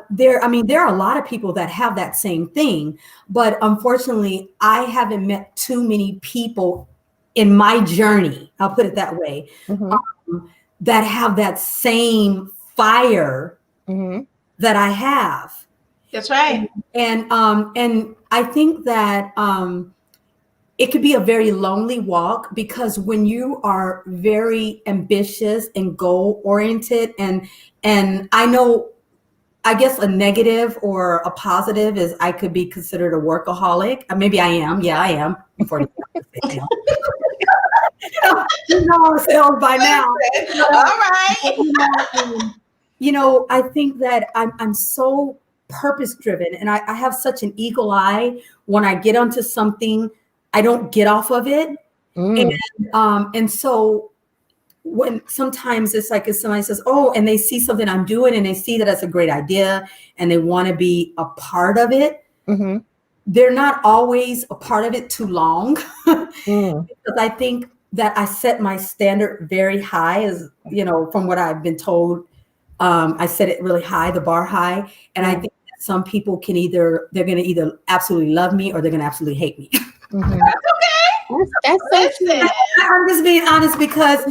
there are a lot of people that have that same thing, but unfortunately I haven't met too many people in my journey, I'll put it that way, that have that same fire that I have. That's right. And I think that it could be a very lonely walk, because when you are very ambitious and goal oriented, and I guess a negative or a positive is I could be considered a workaholic. Maybe I am. Yeah, I am. You know ourselves by now. All right. I think that I'm so purpose driven, and I have such an eagle eye. When I get onto something, I don't get off of it. And so when sometimes it's like if somebody says, oh, and they see something I'm doing and they see that that's a great idea and they want to be a part of it, they're not always a part of it too long. Because I think that I set my standard very high, as from what I've been told. I set it really high, the bar high. And I think that some people they're going to either absolutely love me or they're going to absolutely hate me. That's okay. That's so true. I'm just being honest, because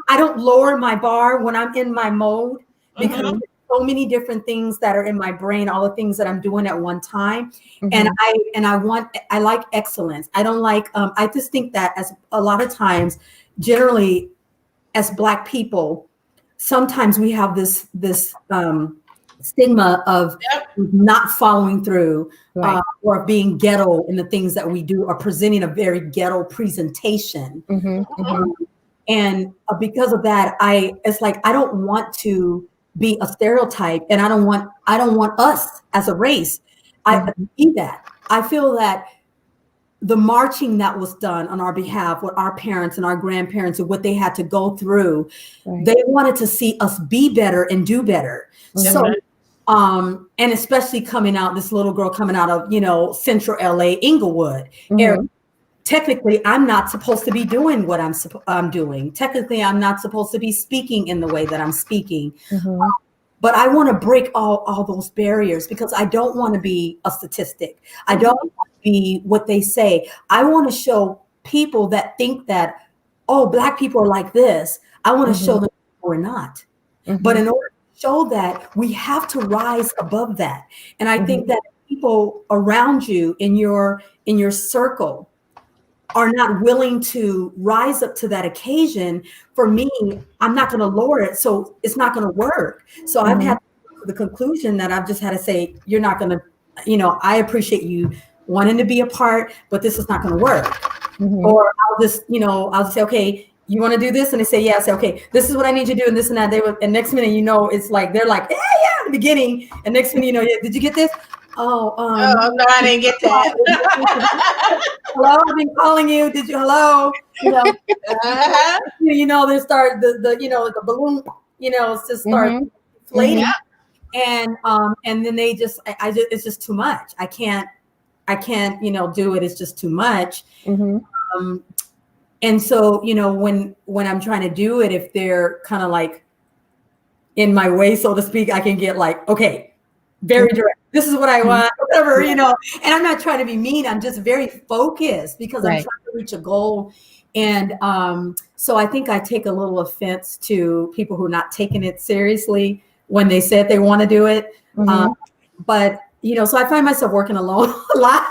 I don't lower my bar when I'm in my mode, because there's so many different things that are in my brain, all the things that I'm doing at one time. And I like excellence. I don't like, I just think that as a lot of times, generally as Black people, sometimes we have this stigma of not following through, or being ghetto in the things that we do, or presenting a very ghetto presentation. And because of that, it's like I don't want to be a stereotype, and I don't want us as a race to be that. I feel that the marching that was done on our behalf with our parents and our grandparents and what they had to go through, they wanted to see us be better and do better. So and especially this little girl coming out of, Central LA, Inglewood area. Technically, I'm not supposed to be doing what I'm doing. Technically, I'm not supposed to be speaking in the way that I'm speaking. But I want to break all those barriers, because I don't want to be a statistic. I don't want to be what they say. I want to show people that think that, oh, Black people are like this. I want to show them we're not. But in order show that, we have to rise above that. And I think that people around you in your circle are not willing to rise up to that occasion. For me, I'm not going to lower it, so it's not going to work. So I've had the conclusion that I've just had to say, you're not going to, I appreciate you wanting to be a part, but this is not going to work. Or I'll just say, okay, you want to do this? And they say, yeah. I say, okay, this is what I need you to do, and this and that. And next minute, it's like they're like, yeah, in the beginning. And next minute, yeah, did you get this? Oh, no, I didn't get that. Hello, I've been calling you. Did you? Hello. Uh-huh. They start the balloon, just start inflating, and then they just, it's just too much. I can't, do it. It's just too much. And so, when I'm trying to do it, if they're kind of like in my way, so to speak, I can get like, okay, very direct. This is what I want, whatever, and I'm not trying to be mean. I'm just very focused because I'm trying to reach a goal. And so I think I take a little offense to people who are not taking it seriously when they said they want to do it. But, so I find myself working alone a lot.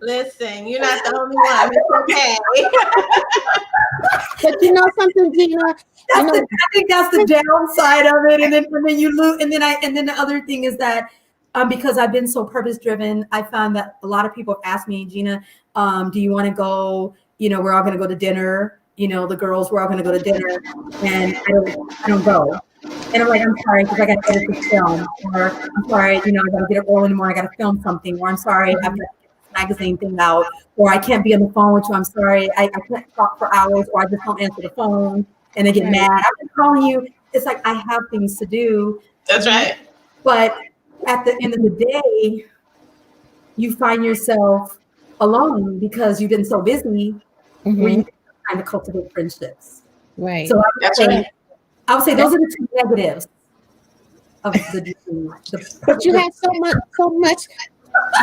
Listen, you're not the only one. It's okay. But you know something, Gina? I think that's the downside of it. And then you lose. And then the other thing is that because I've been so purpose driven, I found that a lot of people have asked me, Gina, do you want to go? We're all going to go to dinner. The girls, we're all going to go to dinner, and I don't go. And I'm like, I'm sorry, because I got to edit this film, or I'm sorry, I got to get it early in the morning, I got to film something, or I'm sorry, I've got to get this magazine thing out, or I can't be on the phone with you, I'm sorry, I can't talk for hours, or I just don't answer the phone, and they get mad. I've been calling you. It's like I have things to do. That's right. But at the end of the day, you find yourself alone because you've been so busy where you trying to cultivate friendships. Right. So I would say those are the two negatives of the But you have so much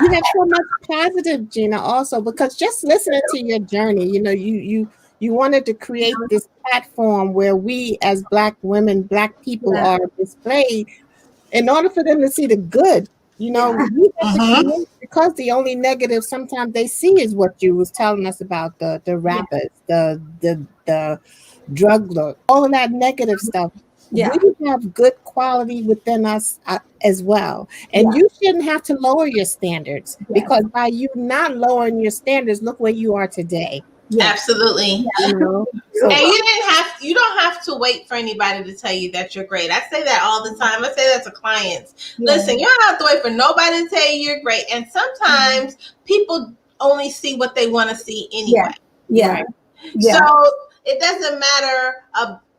you have so much positive, Gina, also, because just listening to your journey, you wanted to create this platform where we as Black women, Black people are displayed in order for them to see the good. We have to create, because the only negative sometimes they see is what you was telling us about, the rappers, the drug lord, all of that negative stuff. We have good quality within us as well. And you shouldn't have to lower your standards, because by you not lowering your standards, look where you are today. Absolutely. So, and you don't have to wait for anybody to tell you that you're great. I say that all the time. I say that to clients. Listen, you don't have to wait for nobody to tell you you're great. And sometimes people only see what they want to see anyway. So it doesn't matter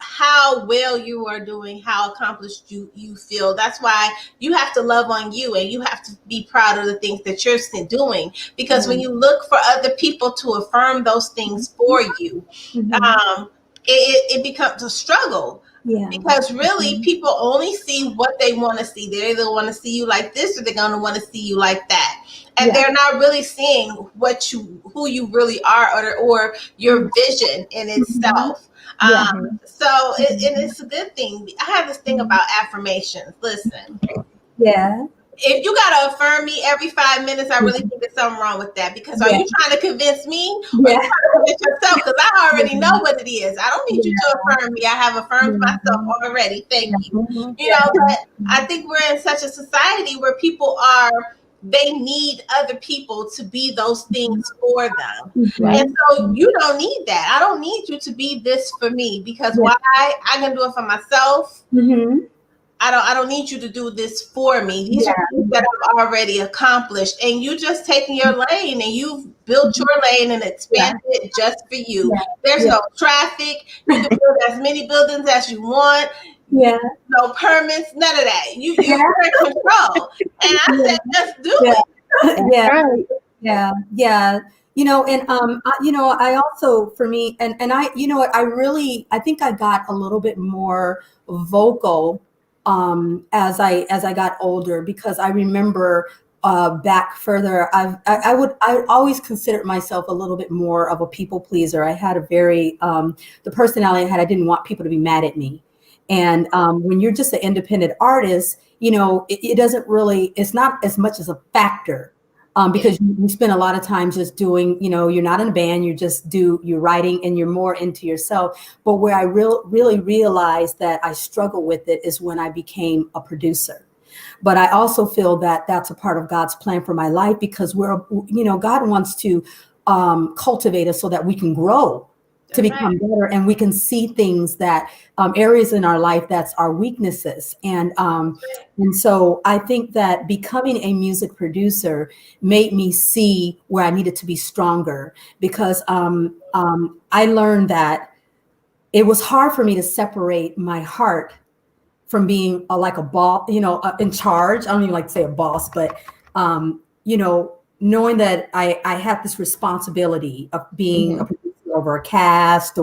how well you are doing, how accomplished you feel. That's why you have to love on you, and you have to be proud of the things that you're doing. Because when you look for other people to affirm those things for you, it becomes a struggle. Because really, people only see what they want to see. They either want to see you like this, or they're going to want to see you like that. And they're not really seeing who you really are, or your vision in itself. So it's a good thing. I have this thing about affirmations. Listen. If you gotta affirm me every 5 minutes, I really think there's something wrong with that. Because are you trying to convince me, or are you trying to convince yourself? Because I already know what it is. I don't need you to affirm me. I have affirmed myself already. Thank you. But I think we're in such a society where people they need other people to be those things for them. And so you don't need that. I don't need you to be this for me, because why? I can do it for myself. I don't need you to do this for me. These are things that I've already accomplished, and you just taking your lane, and you've built your lane and expanded it just for you. There's no traffic. You can build as many buildings as you want. No permits, none of that. You're in control. And I said, let's do it. I also, for me, and I, I think I got a little bit more vocal as I got older, because I remember back further, I always considered myself a little bit more of a people pleaser. I had a very, the personality I had, I didn't want people to be mad at me. And when you're just an independent artist, it doesn't really, it's not as much as a factor, because you spend a lot of time just doing, you're not in a band, you're writing, and you're more into yourself. But where I really realized that I struggle with it is when I became a producer. But I also feel that that's a part of God's plan for my life, because God wants to cultivate us so that we can grow. to become better, and we can see things that areas in our life that's our weaknesses, and so I think that becoming a music producer made me see where I needed to be stronger, because I learned that it was hard for me to separate my heart from being like a boss, in charge. I don't even like to say a boss, but knowing that I had this responsibility of being a producer over a cast,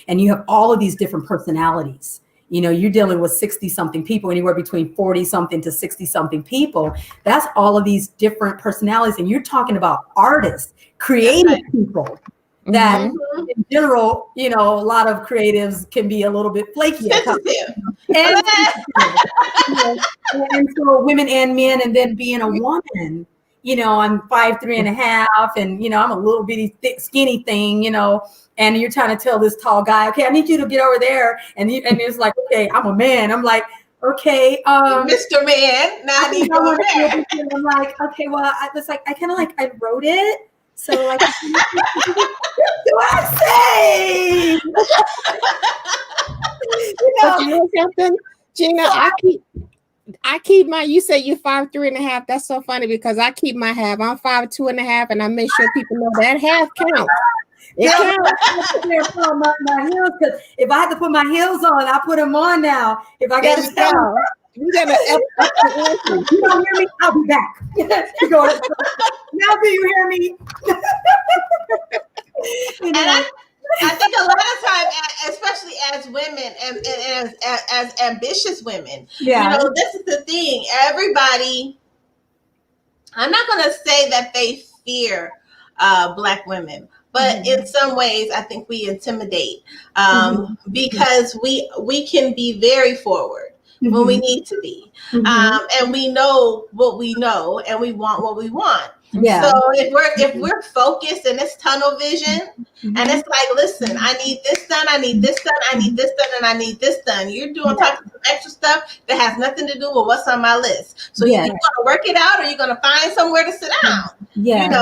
and you have all of these different personalities. You're dealing with 60 something people, anywhere between 40 something to 60 something people. That's all of these different personalities. And you're talking about artists, creative people that in general, a lot of creatives can be a little bit flaky. And so women and men, and then being a woman, I'm 5'3.5", and I'm a little bitty, thick, skinny thing, and you're trying to tell this tall guy, okay, I need you to get over there, and it's like, okay, I'm a man. I'm like, okay, Mr. Man, now I need you over there. I'm like, okay, well, I kind of I wrote it, so what do I say? But you know something, Gina, I keep my, you say you're 5'3.5". That's so funny, because I keep my half. I'm 5'2.5", and I make sure people know that half counts. It counts. My heels, because if I have to put my heels on, I put them on now. If I got to go, you gotta you don't hear me, I'll be back. Now do you hear me? And I think a lot of times, especially as women and as ambitious women, this is the thing. Everybody, I'm not going to say that they fear Black women, but in some ways, I think we intimidate because we can be very forward when we need to be, and we know what we know, and we want what we want. Yeah. So if we're focused and it's tunnel vision, and it's like, listen, I need this done, I need this done, I need this done, and I need this done. You're doing talking some extra stuff that has nothing to do with what's on my list. So you're going to work it out, or you're going to find somewhere to sit down. Yeah.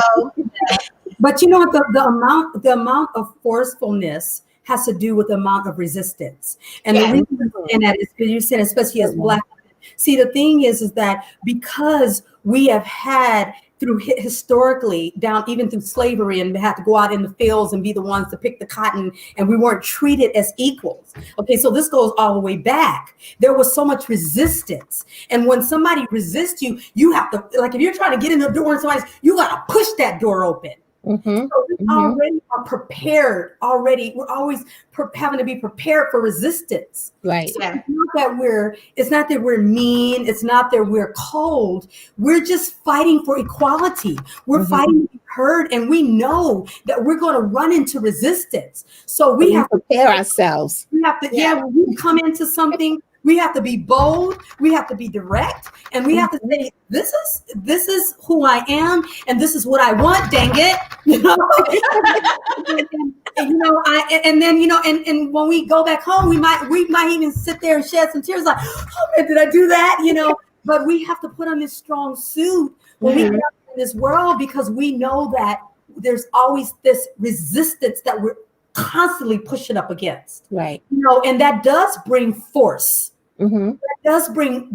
But the amount of forcefulness has to do with the amount of resistance, and the reason in that is because you said, especially as Black women. See, the thing is that because we have had through historically down even through slavery, and had to go out in the fields and be the ones to pick the cotton, and we weren't treated as equals. Okay, so this goes all the way back. There was so much resistance, and when somebody resists you, you have to, like, if you're trying to get in the door and somebody's, you got to push that door open. So we already are prepared. We're always having to be prepared for resistance. Right. So it's not that we're mean. It's not that we're cold. We're just fighting for equality. We're fighting to be heard, and we know that we're going to run into resistance. So we have to prepare ourselves. We have to, when we come into something, we have to be bold, we have to be direct, and we have to say, this is who I am, and this is what I want, dang it. And when we go back home, we might even sit there and shed some tears, like, oh man, did I do that? But we have to put on this strong suit when we get out in this world, because we know that there's always this resistance that we're constantly pushing up against. Right. And that does bring force. That does bring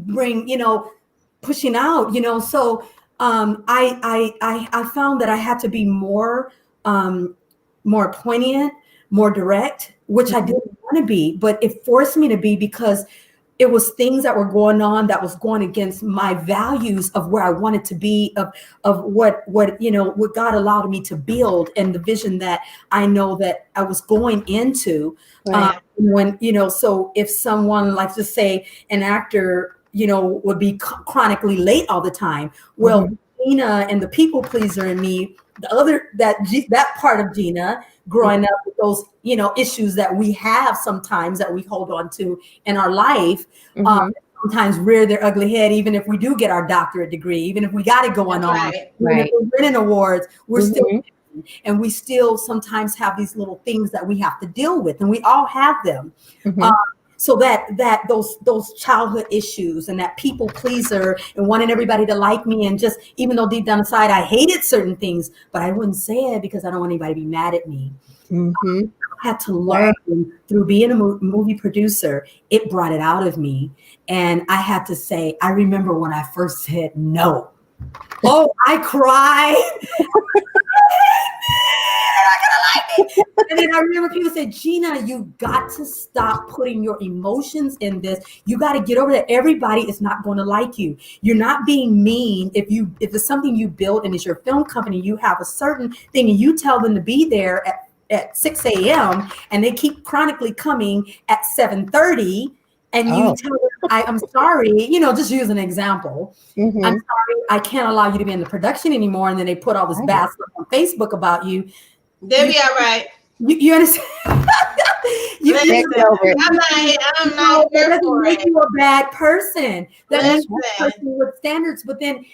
pushing out. So I found that I had to be more poignant, more direct, which I didn't want to be, but it forced me to be, because it was things that were going on that was going against my values of where I wanted to be, of what God allowed me to build, and the vision that I know that I was going into. Right. So if someone, like, just say an actor, would be chronically late all the time. Well, Gina and the people pleaser in me, that part of Gina growing up with those, issues that we have sometimes that we hold on to in our life, sometimes rear their ugly head, even if we do get our doctorate degree, even if we got it going on, right. If we're winning awards, we're still, and we still sometimes have these little things that we have to deal with, and we all have them. So that those childhood issues, and that people pleaser, and wanting everybody to like me, and just, even though deep down inside I hated certain things, but I wouldn't say it because I don't want anybody to be mad at me. had to learn through being a movie producer. It brought it out of me. And I had to say, I remember when I first said no. Oh, I cried. And then I remember people said, Gina, you got to stop putting your emotions in this. You got to get over that. Everybody is not going to like you. You're not being mean. If it's something you build and it's your film company, you have a certain thing and you tell them to be there at 6 a.m. and they keep chronically coming at 7:30. And you tell them, I'm sorry, just use an example. I'm sorry, I can't allow you to be in the production anymore. And then they put all this bad stuff on Facebook about you. They'll be all right. You understand? I'm not here that for doesn't make it. you a bad person. That makes you a person with standards. But then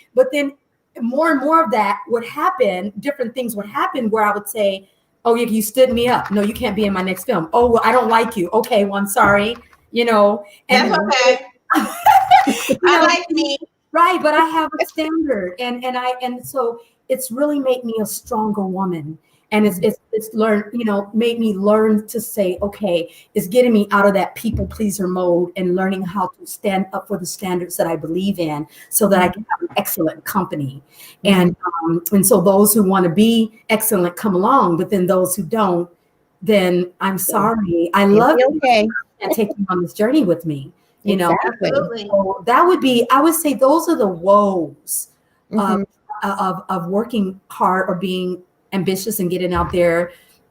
more and more of that would happen. Different things would happen where I would say, "Oh, you stood me up. No, you can't be in my next film. Oh, well, I don't like you. Okay, well, I'm sorry. And that's okay. I like me, right? But I have a standard, and so it's really made me a stronger woman. And it's learned, made me learn to say, okay, it's getting me out of that people pleaser mode and learning how to stand up for the standards that I believe in so that I can have an excellent company. And so those who want to be excellent come along, but then those who don't, then I'm sorry. I love you and take you on this journey with me. Absolutely. So that would be, I would say those are the woes of working hard or being ambitious and getting out there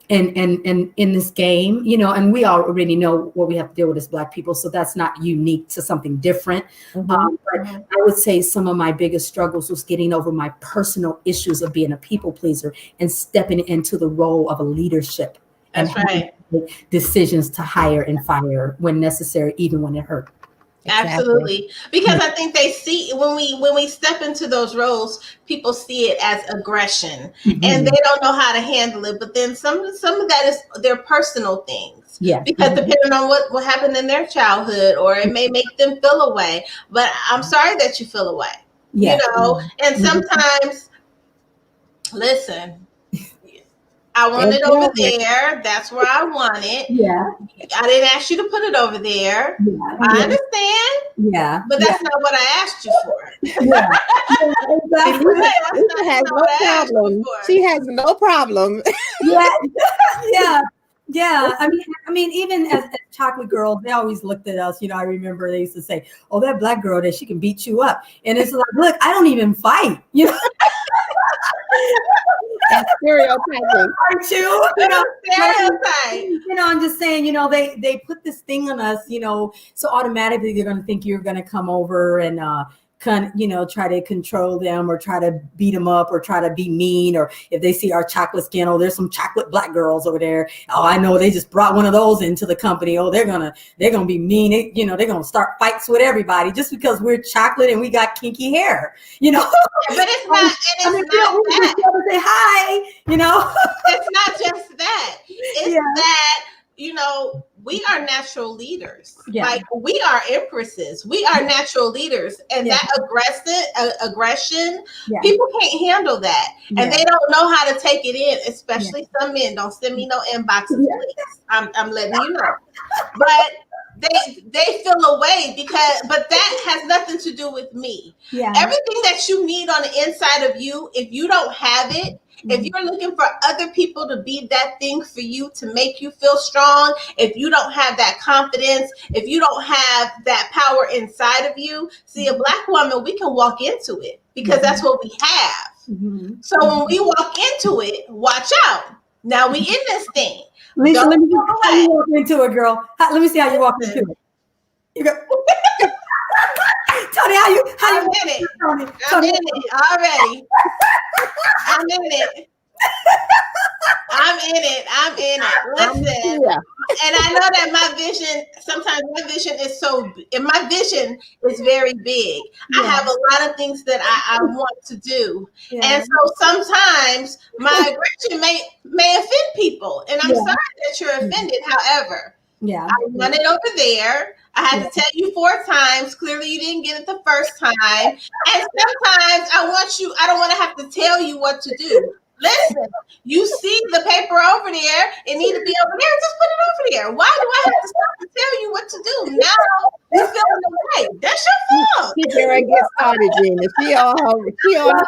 and in this game, and we already know what we have to deal with as Black people. So that's not unique to something different. But I would say some of my biggest struggles was getting over my personal issues of being a people pleaser and stepping into the role of a leadership. That's right. Make decisions to hire and fire when necessary, even when it hurt. Absolutely. Because I think they see when we step into those roles, people see it as aggression and they don't know how to handle it. But then some of that is their personal things. Yeah. Because depending on what happened in their childhood, or it may make them feel away. But I'm sorry that you feel away. Yeah. And sometimes, listen, I want it over there. That's where I want it. Yeah. I didn't ask you to put it over there. Yeah. I understand. Yeah. But that's not what I asked you for. Yeah. Lisa has no problem. She has no problem. Yeah. I mean, even as chocolate girls, they always looked at us. I remember they used to say, "Oh, that Black girl, that she can beat you up." And it's like, look, I don't even fight. That's stereotyping. Aren't you? Stereotype. I'm just saying, they put this thing on us, so automatically they're going to think you're going to come over and try to control them or try to beat them up or try to be mean. Or if they see our chocolate skin, oh, there's some chocolate Black girls over there. Oh, I know they just brought one of those into the company. Oh, they're gonna be mean. They're gonna start fights with everybody just because we're chocolate and we got kinky hair. But it's not. And it's not that. Say hi. It's not just that. It's that. We are natural leaders. Yeah. Like, we are empresses. We are natural leaders. And that aggression, people can't handle that. And they don't know how to take it in, especially some men. Don't send me no inboxes, please. I'm letting you know. But they feel away but that has nothing to do with me. Yeah. Everything that you need on the inside of you, if you don't have it, if you're looking for other people to be that thing for you to make you feel strong, if you don't have that confidence, if you don't have that power inside of you, see, a Black woman, we can walk into it because that's what we have. So when we walk into it, watch out. Now we in this thing. Lisa, let me see how you walk into it, girl. Let me see how you walk into it. You go. Tony, how you I'm in it. I'm in it already. I'm in it. I'm in it. Listen. And I know that my vision is very big. I have a lot of things that I want to do. And so sometimes my aggression may offend people. And I'm sorry that you're offended. However, I want it over there. I had to tell you 4 times. Clearly, you didn't get it the first time. And sometimes I don't want to have to tell you what to do. Listen, you see the paper over there, it need to be over there, just put it over there. Why do I have to stop and tell you what to do? Now you're feeling okay. That's your fault. She can't get started, Gina. She on her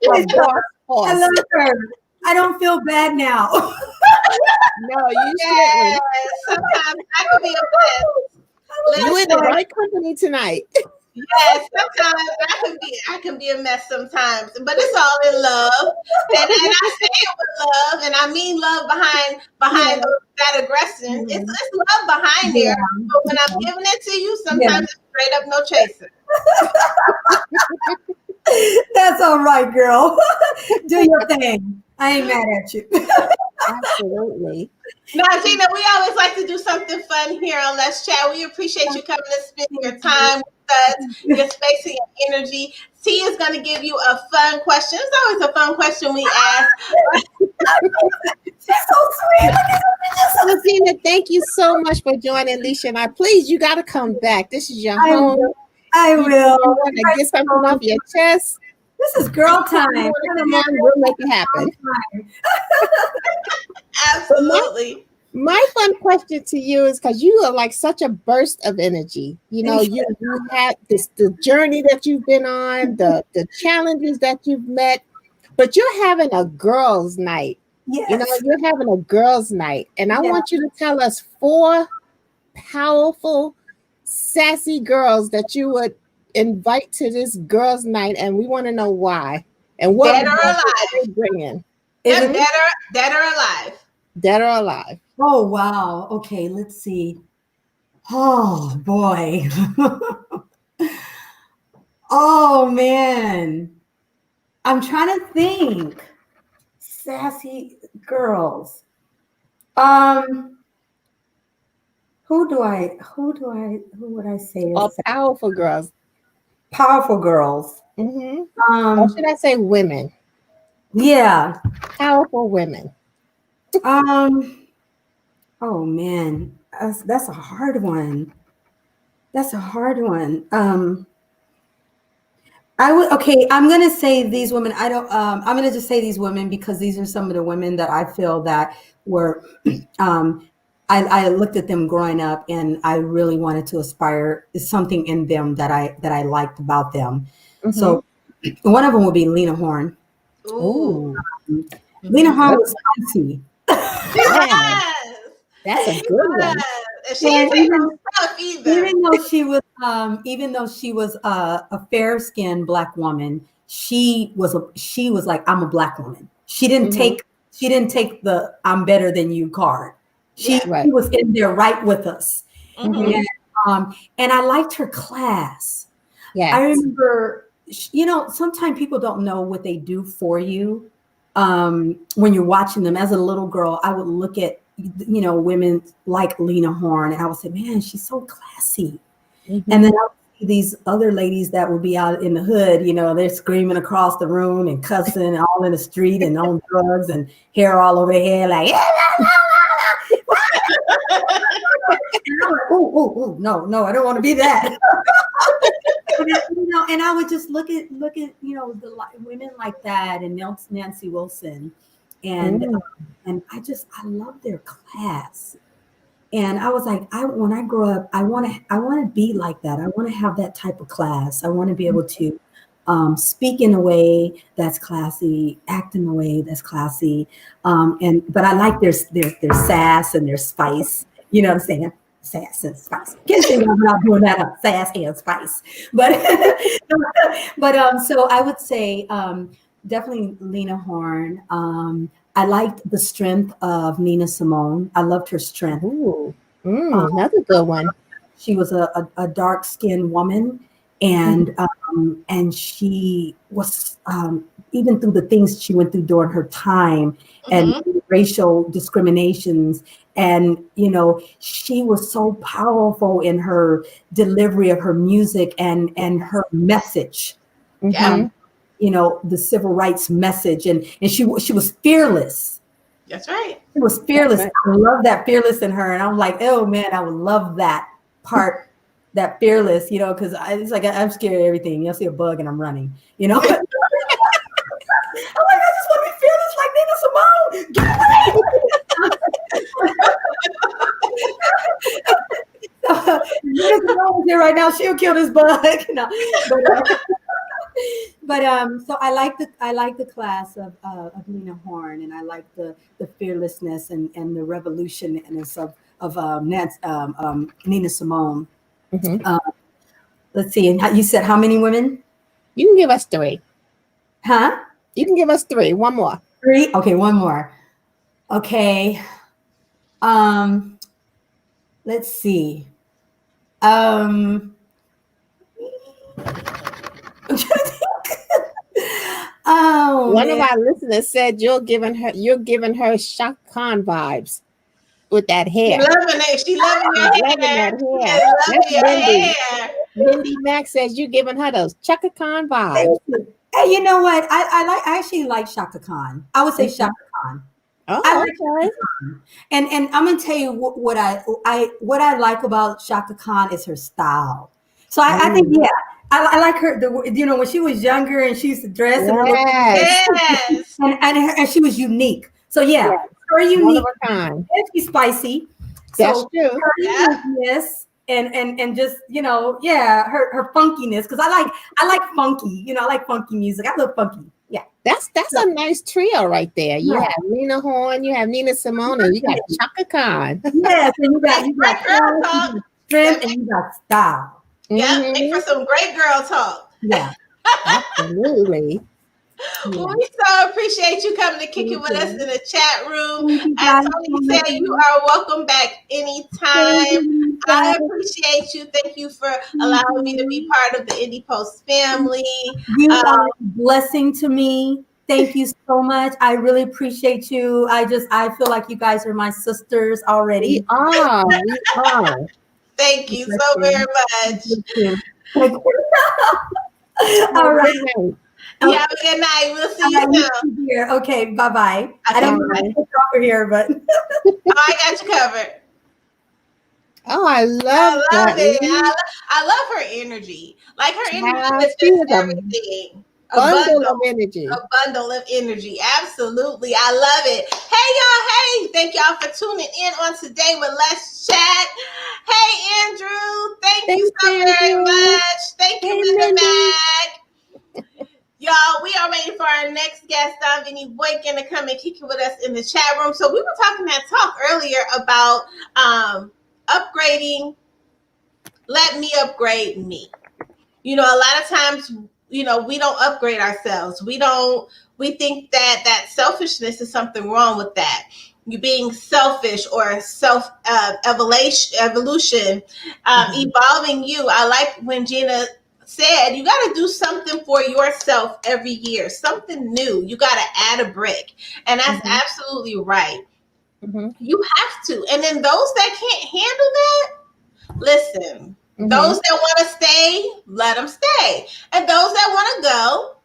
boss horse. I love her. I don't feel bad now. No, you shouldn't. Sometimes I can be a mess. You in the right company tonight. Yes, sometimes I can be a mess sometimes, but it's all in love, and I say it with love, and I mean love behind that aggression. It's love behind there, but when I'm giving it to you, sometimes it's straight up no chaser. That's all right, girl. Do your thing. I ain't mad at you. Absolutely. Now, Gina, we always like to do something fun here on Let's Chat. We appreciate you coming to spend your time with us, your space and your energy. T is going to give you a fun question. It's always a fun question we ask. She's so sweet. So, Gina, thank you so much for joining Alicia and I. Please, you got to come back. This is your home. I will. You want to get something off your chest? This is girl time. Come on, we'll make it happen. Absolutely. My fun question to you is because you are like such a burst of energy. You know, you had the journey that you've been on, the challenges that you've met, but you're having a girls' night. Yes. You know, you're having a girls' night. And I want you to tell us 4 powerful, sassy girls that you would invite to this girls' night, and we want to know why. And what dead or alive they bringing. Dead or alive. Dead or alive. Oh, wow. Okay, let's see. Oh, boy. Oh, man. I'm trying to think. Sassy girls. Who would I say is powerful girls? Powerful girls. Mm-hmm. Or should I say women? Yeah. Powerful women. Oh man, that's a hard one. I'm gonna say these women. I'm gonna just say these women because these are some of the women that I feel that were I looked at them growing up and I really wanted to aspire something in them that I liked about them. Mm-hmm. So one of them would be Lena Horne. Ooh. Lena Horne was spicy. Yes. That's a good one. Even though she was a fair-skinned Black woman, she was like, I'm a Black woman. She didn't take the I'm better than you card. She was in there right with us. Mm-hmm. And I liked her class. Yes. I remember, sometimes people don't know what they do for you. When you're watching them as a little girl, I would look at, women like Lena Horne and I would say, man, she's so classy. Mm-hmm. And then I would see these other ladies that would be out in the hood, they're screaming across the room and cussing all in the street and on drugs and hair all over their head like, oh, no, I don't want to be that. And I would just look at the women like that and Nancy Wilson, and I love their class, and I was like, when I grow up, I want to be like that. I want to have that type of class. I want to be able to speak in a way that's classy, act in a way that's classy, but I like their sass and their spice. You know what I'm saying? Sass and spice. Can't say I'm not doing that. Sass and spice, but so I would say definitely Lena Horne. I liked the strength of Nina Simone. I loved her strength. Ooh, another good one. She was a dark-skinned woman, and she was even through the things she went through during her time and racial discriminations. And, she was so powerful in her delivery of her music and her message, the civil rights message. And she was fearless. That's right. She was fearless. Right. I love that fearless in her. And I'm like, oh man, I would love that part, that fearless, because it's like, I'm scared of everything. You'll see a bug and I'm running, I'm like, I just want to be fearless here right now, she'll kill this bug. No, so I like the class of Lena Horne, and I like the fearlessness and the revolutionness of Nina Simone. Let's see. And you said how many women? You can give us 3. Huh? You can give us 3. One more. 3? Okay, one more. Okay. Let's see. I'm trying to think. One of our listeners said you're giving her Shaka Khan vibes with that hair. She loving it. She loving your hair. That hair. Loving your hair. Mindy Mack says you're giving her those Chaka Khan vibes. Hey, you know what? I actually like Shaka Khan. I would say Shaka Khan. Oh, I like okay. Shaka Khan. And I'm gonna tell you what I like about Shaka Khan is her style. So I think I like her. When she was younger and she used to dress Yes. and she was unique. So her unique. And she's spicy. That's so true. Her uniqueness and just her funkiness, because I like funky. I like funky music. I love funky. Yeah. That's a nice trio right there. You have Lena Horne, you have Nina Simone, and you got Chaka Khan. Yes, and you got girl talk. Strength, and you got style. Yeah, make for some great girl talk. Yeah. Absolutely. Well, we so appreciate you coming to kick it with us in the chat room. As Tony said, you are welcome back anytime. I appreciate you. Thank you for allowing me to be part of the Indie Post family. You are a blessing to me. Thank you so much. I really appreciate you. I feel like you guys are my sisters already. We are. Thank you so very much. All right. You have a good night. We'll see you soon. Here. Okay, bye-bye. Okay, I don't know how to get over here, but I got you covered. Oh, I love it. I love her energy. Like her energy is just everything. A bundle of energy. A bundle of energy. Absolutely. I love it. Hey, y'all. Hey, thank y'all for tuning in on today with Let's Chat. Hey, Andrew. Thank you so very much. Thank you, Mr. Mac. Y'all, we are waiting for our next guest, Donvinnie Boykin, to come and kick it with us in the chat room. So we were talking that talk earlier about upgrading. Let me upgrade me. A lot of times, we don't upgrade ourselves. We think that selfishness is something wrong with that. You being selfish or evolution, evolving you. I like when Gina said you got to do something for yourself every year, something new. You got to add a brick, and that's absolutely right. You have to. And then those that can't handle that, listen. Those that want to stay, let them stay, and those that want to go,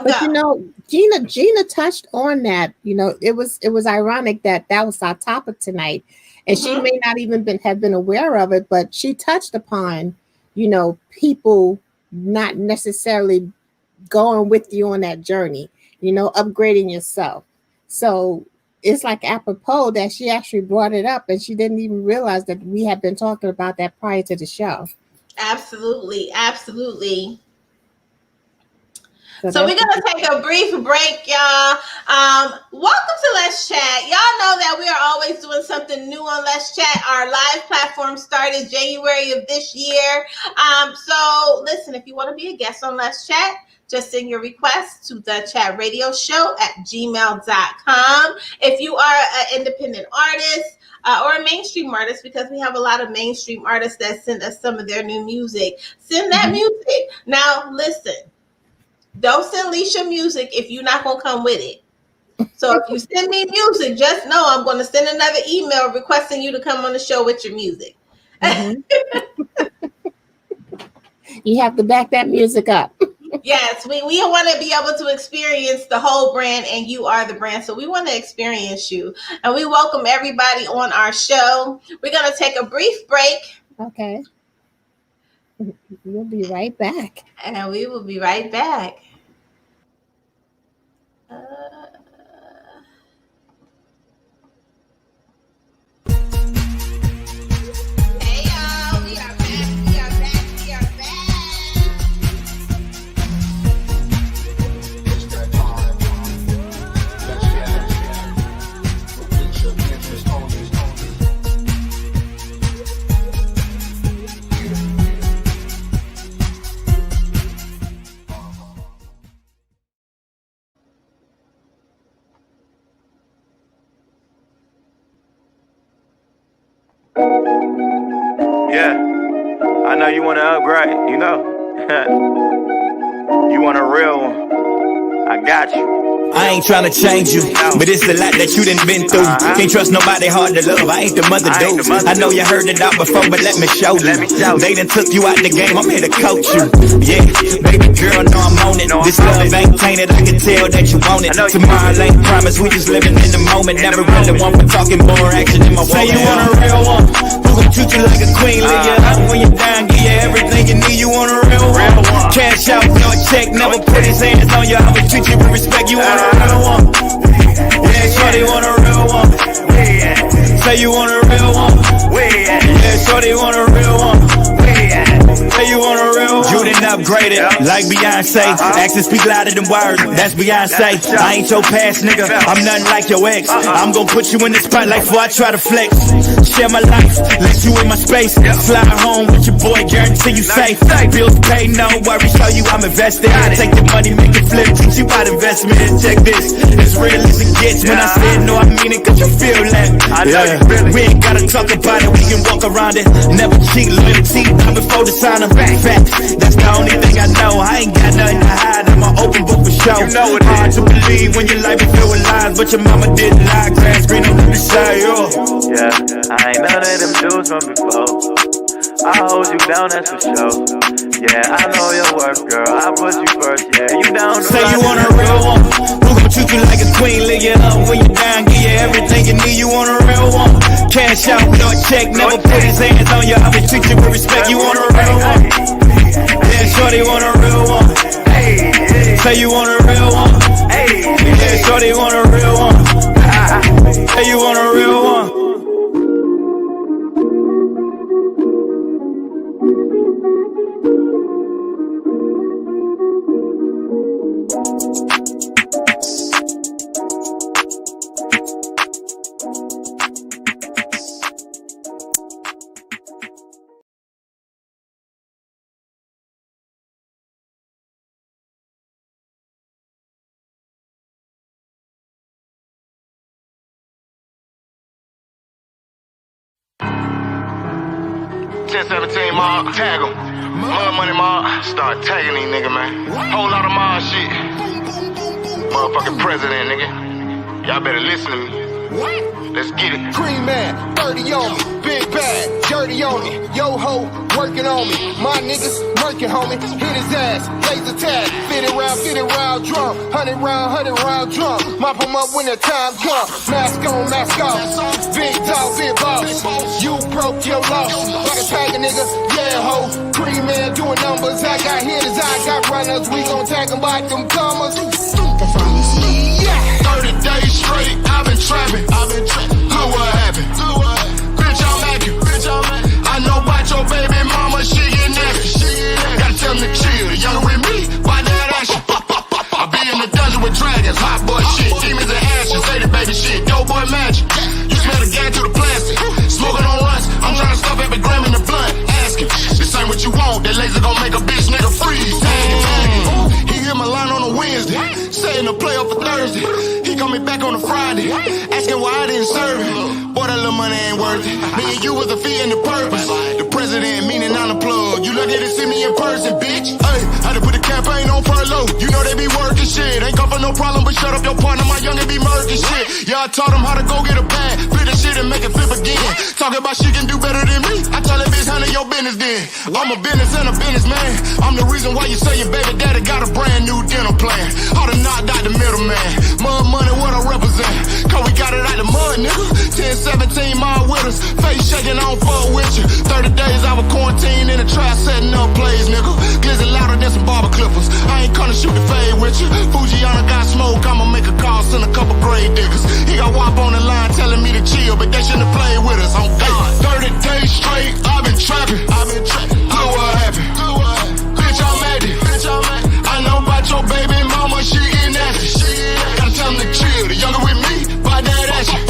let them go. Gina touched on that. It was ironic that was our topic tonight, and she may not even have been aware of it, but she touched upon people not necessarily going with you on that journey, upgrading yourself. So it's like apropos that she actually brought it up, and she didn't even realize that we had been talking about that prior to the show. Absolutely. Absolutely. So we're going to take a brief break, y'all. Welcome to Let's Chat. Y'all know that we are always doing something new on Let's Chat. Our live platform started January of this year. So listen, if you want to be a guest on Let's Chat, just send your request to thechatradioshow@gmail.com. If you are an independent artist or a mainstream artist, because we have a lot of mainstream artists that send us some of their new music, send that music. Now, listen. Don't send Leisha music if you're not going to come with it. So if you send me music, just know I'm going to send another email requesting you to come on the show with your music. You have to back that music up. Yes, we want to be able to experience the whole brand, and you are the brand. So we want to experience you. And we welcome everybody on our show. We're going to take a brief break. Okay. We'll be right back. And we will be right back. Hey, y'all. We are right, you know. You want a real one? I got you. I ain't tryna change you, but it's a lot that you done been through. Can't trust nobody hard to love, I ain't the mother dude. I know you heard it out before, but let me show you. They done took you out the game, I'm here to coach you. Yeah, baby girl, know I'm on it. This love ain't tainted, I can tell that you want it. Tomorrow ain't promise, we just living in the moment. Never really want for talking, more action in my walk. Say you want a real one, who gon' treat you like a queen? Leave you up when you're down, give you everything you need. You want a real one? Cash out, no check, never put his hands on you. I would treat you with respect, you want a real one? Yeah, shorty want a real one. Say you want a real one. Yeah, shorty want a real one. Say you want a real one. You done upgraded like Beyonce. Actions speak louder than words. That's Beyonce. I ain't your past nigga, I'm nothing like your ex. I'm gon' put you in the spotlight before I try to flex. Share my life, let you in my space. Fly home with your boy, guarantee you safe. Bills paid, no worries, show you I'm invested. I take the money, make it flip, teach you about investment. Check this, as real as it gets. When I said no, I mean it, cause you feel that. Yeah, we ain't gotta talk about it, we can walk around it. Never cheat, loyalty, done before the sign of facts. That's the only thing I know, I ain't got nothing to hide. I'm an open book for show. You know it hard to believe when your life is filled with lies, but your mama didn't lie. Grass green on the side, Yeah, I ain't none of them dudes from before. I hold you down, that's for sure. Yeah, I know your worth, girl. I put you first, yeah. You down to say you want a real one, who gon' treat you like a queen? Leave you up when you're down, give you everything you need. You want a real one? Cash out, no check, never put his hands on you. I would treat you with respect. You want a real one? Yeah, shorty want a real one. Say you want a real one. Yeah, shorty want a real one. Say you want a real one. Mark, tag him. Mud money, Mark. Start tagging these nigga, man. Whole lot of Mark shit. Motherfucking president, nigga. Y'all better listen to me. Let's get it. Green man, 30 on me. Big bag, dirty on me. Yo ho, working on me. My niggas, murking, homie. Hit his ass, laser tag. 50 round drum. 100 round drum. Mop him up when the time comes. Mask on, mask off. Big dog, big boss. You broke your loss. Like a tiger nigga, yeah ho. Green man doing numbers. I got hitters, I got runners. We gon' tag them by them commas. Yeah. 30 days straight, I've been trapping. Look what happened. Bitch, I'm acting. I know about your baby mama, she get naked. Gotta tell them to chill. Younger with me, why that action? I be in the dungeon with dragons, hot boy shit. Demons and ashes, say the baby shit. Dope boy magic. You smell the gas through the plastic. Smoking on runs, I'm trying to stuff every gram in the blunt. Asking, this ain't what you want. That laser gon' make a bitch nigga freeze. He hit my line on a Wednesday, saying to play up for Thursday. He coming back on a Friday, asking why I didn't serve him. Boy, that little money ain't worth it. Me and you was the fee and the purpose. The president, meaning I'm the plug. You lucky to see me in person, bitch. Hey, had to put the campaign on furlough. You know they be working shit. Ain't come for no problem, but shut up your partner. My youngin' be murking shit. Yeah, I taught him how to go get a bag, flip the shit and make it flip again. Talking about she can do better than me. I tell that bitch, handle your business then. I'm a business and a businessman. I'm the reason why you say your baby daddy got a brand new dental plan. All the knocked out the middleman. Mud money, what I represent. Cause we got it out the mud, nigga. 10-17 mile with us. Face shaking, I don't fuck with you. 30 days I was quarantined in the trap, setting up plays, nigga. Glizzy louder than some barber clippers. I ain't gonna shoot the fade with you. Fujiana got smoke, I'ma make a call, send a couple grave diggers. He got WAP on the line telling me to chill, but they shouldn't play with us on God. 30 days straight, I've been trapping. Look what happened. Bitch, I'm at it. I know about your baby mama, she getting nasty. Gotta tell them to chill. The younger with me, by that action.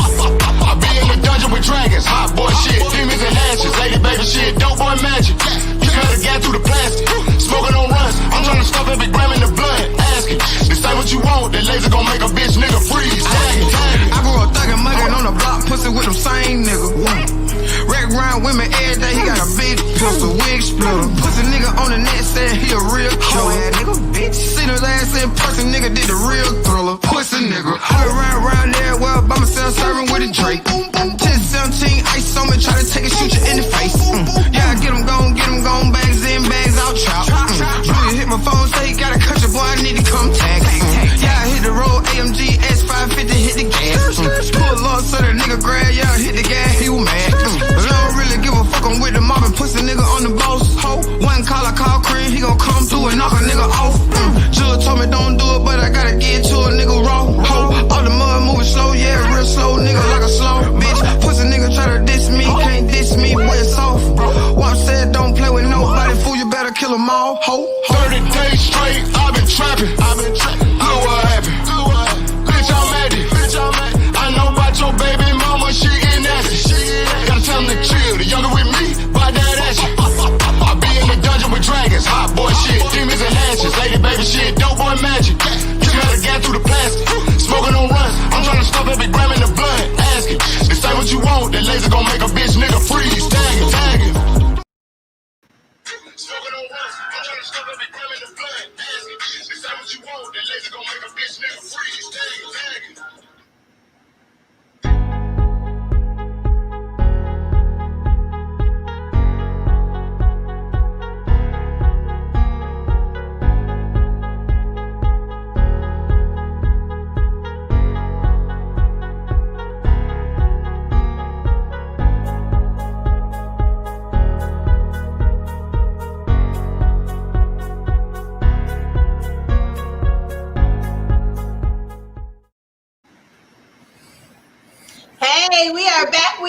I be in the dungeon with dragons, hot boy shit, demons and ashes, lady baby shit, dope boy magic. You smell the gas through the plastic, smoking on runs. I'm trying to stuff every gram in the blood. Asking, this ain't what you want. That laser gon' make a bitch nigga freeze. I grew up thuggin', muggin' on the block, pussy with them same niggas. Wreck round women every day, he got a big he a real killer. Nigga, bitch. Seen his ass in person, nigga did the real thriller. Pussy nigga. I around there, well, by myself serving with a Drake. 10-17, ice on me, try to take a shoot you in the face. Yeah, get him gone, bags in, bags out, chop. Julia hit my phone, say he got a country boy, I need to come tag. Yeah, I hit the road, AMG S550, hit the gas. Pull up, so the nigga grab, yeah, hit the gas, he was mad. But I don't really give a fuck, I'm with the mob and pussy nigga on the boss. Ho, one call, I call Cream, he gon' come through and knock a nigga off. Jill told me don't do it, but I gotta get to a nigga raw. Ho, all the mud moving slow, yeah, real slow, nigga like a slow bitch. Pussy nigga try to diss me, can't diss me, boy, it's soft. Wop said don't play with nobody, fool, you better kill them all. Ho, 30 days straight, I've been trapping. Look what happened. Bitch, I'm at it. I know about your baby mama, she in nasty. Gotta tell them to chill. The younger with me, buy that action. I be in the dungeon with dragons, hot boy shit, demons and ashes, lady baby shit, dope boy magic. You gotta get through the plastic, smoking on runs. I'm trying to stuff every gram in the blood. Asking, they say what you want, that laser gon' make a bitch nigga freeze. Tag it. Smoking on runs, I'm trying to stuff every gram in the blood. Asking, they say what you want, that laser gon' make a bitch nigga freeze. Tag it. Hey, we are back.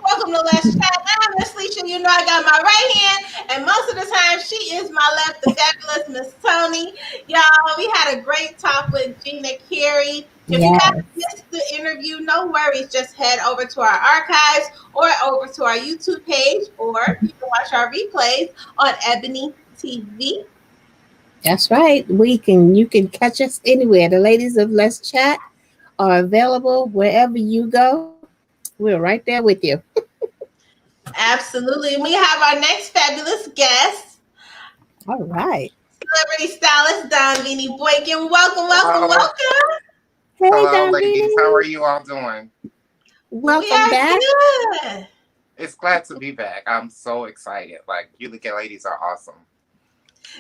Welcome to Let's Chat. I'm Miss Leisha. You know I got my right hand, and most of the time she is my left, the fabulous Miss Tony. Y'all, we had a great talk with Gina, Carey. If you guys missed the interview, no worries. Just head over to our archives or over to our YouTube page, or you can watch our replays on Ebony TV. That's right. You can catch us anywhere. The ladies of Let's Chat are available wherever you go. We're right there with you. Absolutely. We have our next fabulous guest. All right. Celebrity stylist Donvinnie Boykin. Welcome. Hey, Hello, Donvinnie. ladies. How are you all doing? Welcome We are back. good. It's glad to be back. I'm so excited. Like, you ladies are awesome.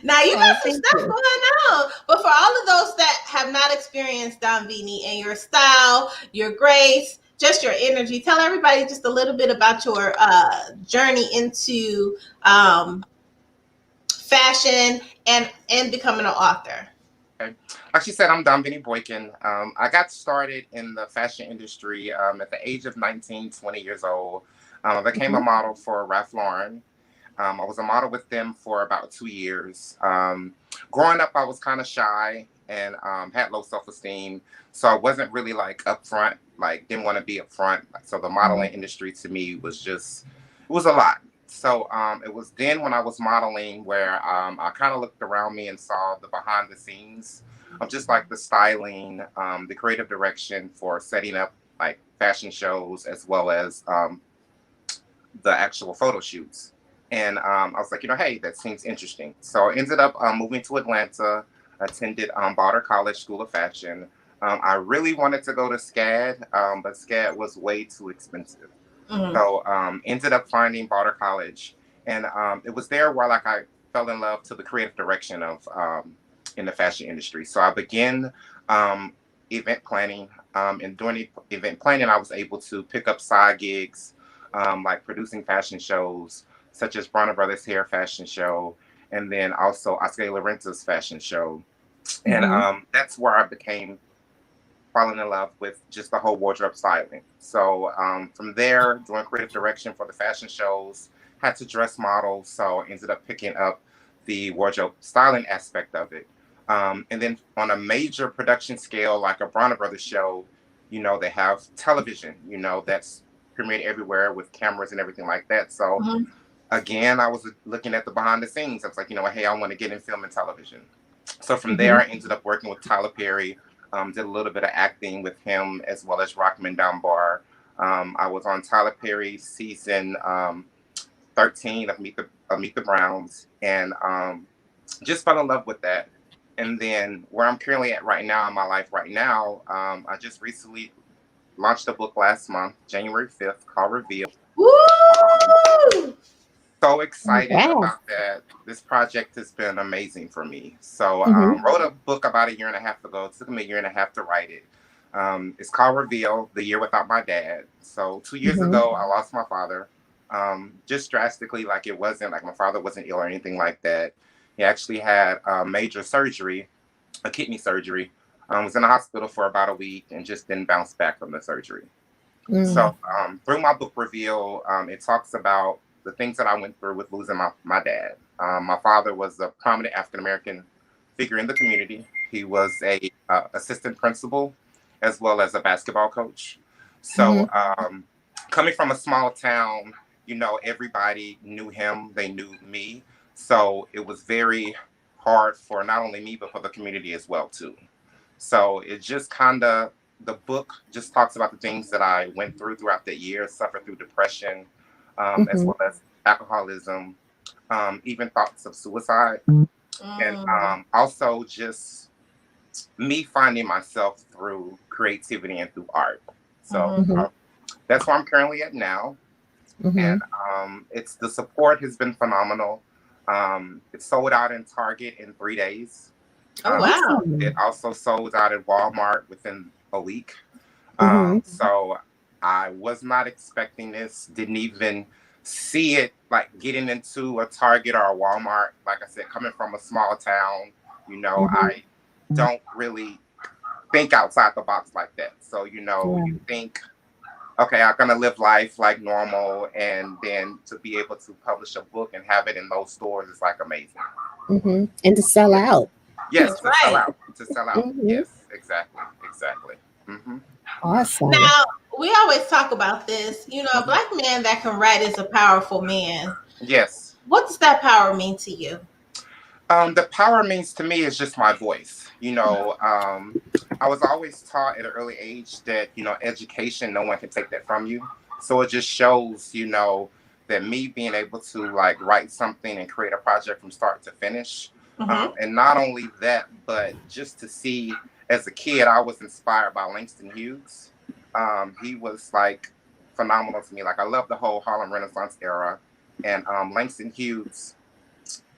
Now you got some thank stuff you. going on, but for all of those that have not experienced Donvinnie and your style, your grace, just your energy, tell everybody just a little bit about your journey into fashion and becoming an author. Okay. Like she said, I'm Donvinnie Boykin. I got started in the fashion industry at the age of 19, 20 years old. I became a model for Ralph Lauren. I was a model with them for about 2 years. Growing up, I was kind of shy and had low self-esteem. So I wasn't really like upfront, like didn't want to be upfront. So the modeling industry to me was it was a lot. So it was then when I was modeling where I kind of looked around me and saw the behind the scenes of just like the styling, the creative direction for setting up like fashion shows as well as the actual photo shoots. And I was like, hey, that seems interesting. So I ended up moving to Atlanta, attended Bauder College School of Fashion. I really wanted to go to SCAD, but SCAD was way too expensive. So ended up finding Bauder College. And it was there where like I fell in love to the creative direction of in the fashion industry. So I began event planning. And during event planning, I was able to pick up side gigs, like producing fashion shows, such as Bronner Brothers Hair Fashion Show, and then also Oscar Lorenta's fashion show. And that's where I falling in love with just the whole wardrobe styling. So from there, doing creative direction for the fashion shows, had to dress model, so ended up picking up the wardrobe styling aspect of it. And then on a major production scale, like a Bronner Brothers show, they have television, that's premiered everywhere with cameras and everything like that. So again, I was looking at the behind the scenes. I was like, hey, I want to get in film and television. So from there, I ended up working with Tyler Perry, did a little bit of acting with him as well as Rockman Dunbar. I was on Tyler Perry's season 13 of Meet the Browns. And just fell in love with that. And then where I'm currently at right now in my life right now, I just recently launched a book last month, January 5th, called Reveal. Woo! So excited Wow. about that. This project has been amazing for me. So Mm-hmm. wrote a book about a year and a half ago. It took me a year and a half to write it. It's called Reveal, The Year Without My Dad. So 2 years Mm-hmm. ago, I lost my father. Just drastically, like it wasn't like my father wasn't ill or anything like that. He actually had major surgery, a kidney surgery. Was in the hospital for about a week and just didn't bounce back from the surgery. So through my book Reveal, it talks about the things that I went through with losing my dad. My father was a prominent African American figure in the community. He was a assistant principal as well as a basketball coach. So coming from a small town, you know, everybody knew him. They knew me. So it was very hard for not only me, but for the community as well, too. So it just kind of, the book just talks about the things that I went through throughout the year, suffered through depression, as well as alcoholism, even thoughts of suicide. And also just me finding myself through creativity and through art. So that's where I'm currently at now. And it's the support has been phenomenal. It sold out in Target in 3 days. Oh, wow. It also sold out at Walmart within a week. So I was not expecting this, didn't even see it like getting into a Target or a Walmart. Like I said, coming from a small town, you know, I don't really think outside the box like that. So, you know, you think, okay, I'm going to live life like normal. And then to be able to publish a book and have it in those stores is like amazing. And to sell out. Yes, to sell out. To sell out. Yes, exactly. Exactly. Awesome. Now, we always talk about this. You know, a black man that can write is a powerful man. Yes. What does that power mean to you? The power means to me is just my voice. You know, I was always taught at an early age that, you know, education, no one can take that from you. So it just shows, you know, that me being able to like write something and create a project from start to finish. And not only that, but just to see as a kid, I was inspired by Langston Hughes. He was like phenomenal to me. Like I love the whole Harlem Renaissance era. And Langston Hughes,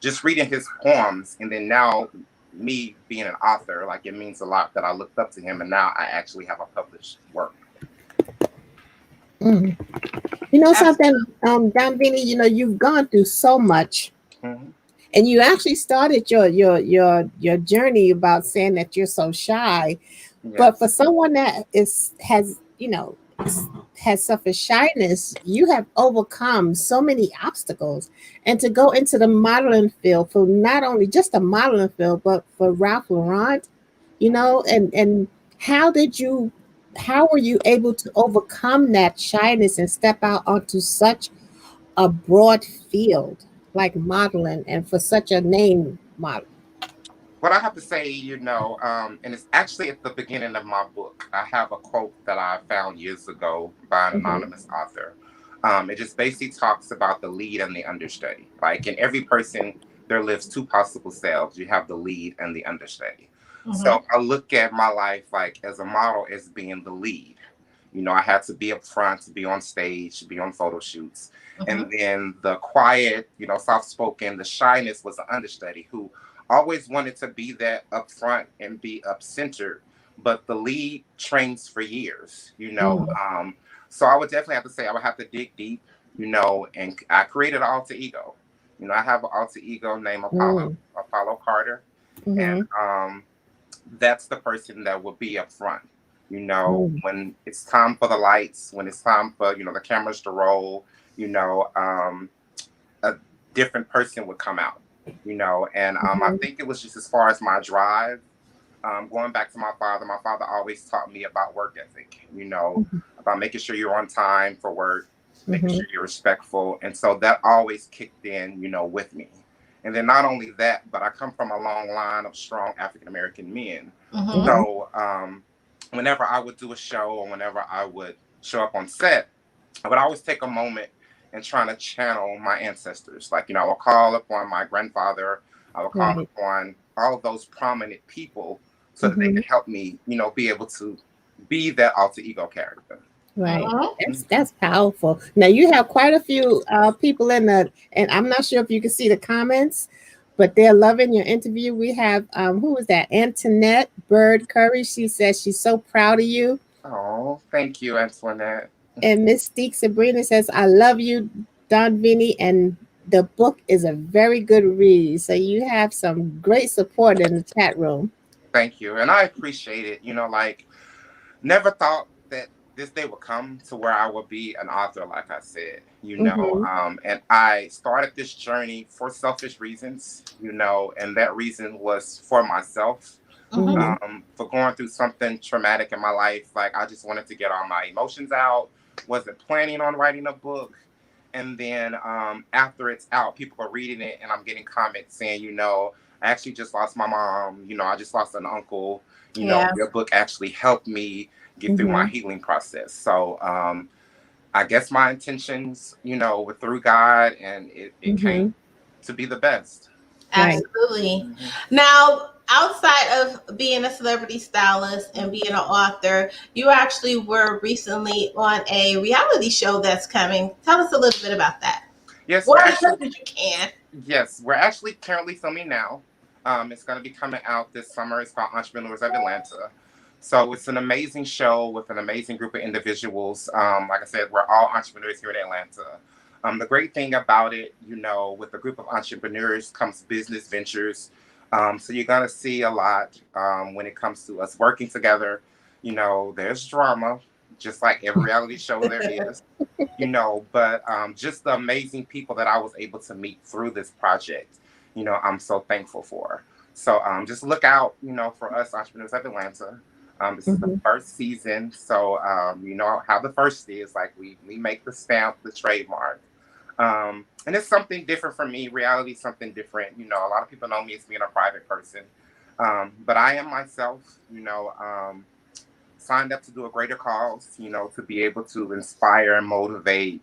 just reading his poems, and then now me being an author, like it means a lot that I looked up to him, and now I actually have a published work. You know something, Donvinnie, you know, you've gone through so much. And you actually started your journey about saying that you're so shy. But for someone that has suffered shyness, you have overcome so many obstacles. And to go into the modeling field for not only just the modeling field, but for Ralph Lauren, you know, and how were you able to overcome that shyness and step out onto such a broad field like modeling and for such a name model? What I have to say, you know, and it's actually at the beginning of my book. I have a quote that I found years ago by an anonymous author. It just basically talks about the lead and the understudy. Like in every person, there lives two possible selves. You have the lead and the understudy. So I look at my life like as a model as being the lead. You know, I had to be up front, to be on stage, be on photo shoots. And then the quiet, you know, soft-spoken, the shyness was an understudy who always wanted to be that up front and be up-centered. But the lead trains for years, you know. So I would definitely have to say I would have to dig deep, you know, and I created an alter ego. You know, I have an alter ego named Apollo Carter. And that's the person that will be up front. You know, when it's time for the lights, when it's time for, you know, the cameras to roll, you know, a different person would come out, you know. And I think it was just as far as my drive, going back to my father always taught me about work ethic, you know, about making sure you're on time for work, making sure you're respectful. And so that always kicked in, you know, with me. And then not only that, but I come from a long line of strong African-American men. So whenever I would do a show or whenever I would show up on set, I would always take a moment and trying to channel my ancestors. Like, you know, I would call upon my grandfather, I would call upon all of those prominent people so that they could help me, be able to be that alter ego character. Right. That's powerful. Now you have quite a few people in the, and I'm not sure if you can see the comments, but they're loving your interview. We have who was that? Antoinette Bird Curry. She says she's so proud of you. Oh, thank you, Antoinette. And Mystique Sabrina says, I love you, Donvinnie, and the book is a very good read. So you have some great support in the chat room. Thank you. And I appreciate it. Never thought that this day would come to where I would be an author, like I said, and I started this journey for selfish reasons, and that reason was for myself, for going through something traumatic in my life. Like, I just wanted to get all my emotions out, wasn't planning on writing a book. And then after it's out, people are reading it and I'm getting comments saying, I actually just lost my mom, I just lost an uncle, your book actually helped me get through my healing process. So I guess my intentions, were through God, and it came to be the best. Absolutely. Now, outside of being a celebrity stylist and being an author, you actually were recently on a reality show that's coming. Tell us a little bit about that. Yes, well, as much as you can. Yes, we're actually currently filming now. It's going to be coming out this summer. It's called Entrepreneurs of Atlanta. So it's an amazing show with an amazing group of individuals. Like I said, we're all entrepreneurs here in Atlanta. The great thing about it, with a group of entrepreneurs comes business ventures. So you're going to see a lot when it comes to us working together. There's drama, just like every reality show there is, but just the amazing people that I was able to meet through this project, I'm so thankful for. So just look out, for us Entrepreneurs of Atlanta. This is the first season. So, how the first is, like we make the stamp, the trademark. And it's something different for me. Reality is something different. A lot of people know me as being a private person. But I am myself, signed up to do a greater cause, to be able to inspire and motivate,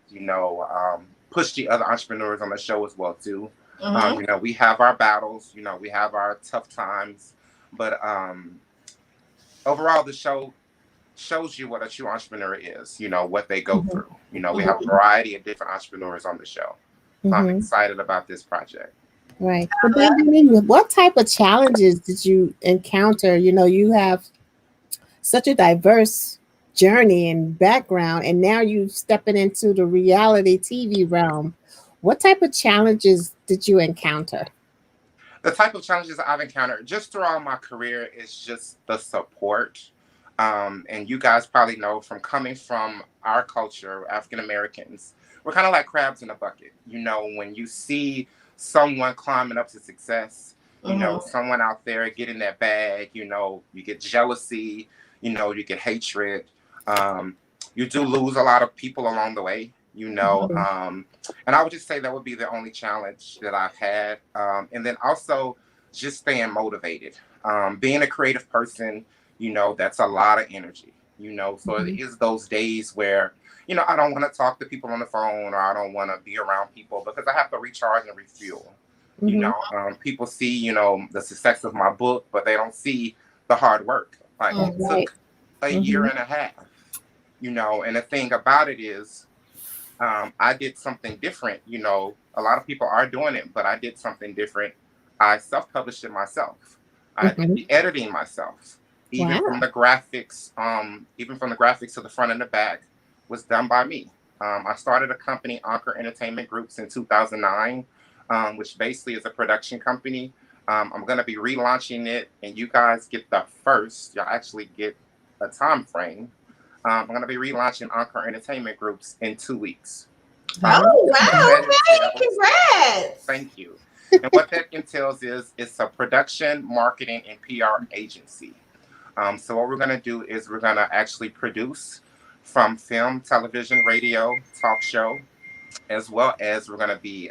push the other entrepreneurs on the show as well, too. We have our battles, we have our tough times, but overall, the show shows you what a true entrepreneur is, what they go through. We have a variety of different entrepreneurs on the show. So I'm excited about this project. Right. But then, what type of challenges did you encounter? You have such a diverse journey and background, and now you're stepping into the reality TV realm. What type of challenges did you encounter? The type of challenges I've encountered just throughout my career is just the support. And you guys probably know from coming from our culture, African Americans, we're kind of like crabs in a bucket. When you see someone climbing up to success, someone out there getting that bag, you get jealousy, you get hatred. You do lose a lot of people along the way. And I would just say that would be the only challenge that I've had. And then also just staying motivated. Being a creative person, that's a lot of energy, so it is those days where, I don't want to talk to people on the phone, or I don't want to be around people because I have to recharge and refuel. People see, the success of my book, but they don't see the hard work. Like it took a year and a half, and the thing about it is, I did something different. A lot of people are doing it, but I did something different. I self-published it myself. I did the editing myself. Even from the graphics, to the front and the back was done by me. I started a company, Anchor Entertainment Groups, in 2009, which basically is a production company. I'm going to be relaunching it, and you guys get the first. You'll actually get a time frame. I'm going to be relaunching Anchor Entertainment Groups in 2 weeks. Oh, wow. Okay. Congrats. Thank you. And what that entails is it's a production, marketing, and PR agency. So what we're going to do is we're going to actually produce from film, television, radio, talk show, as well as we're going to be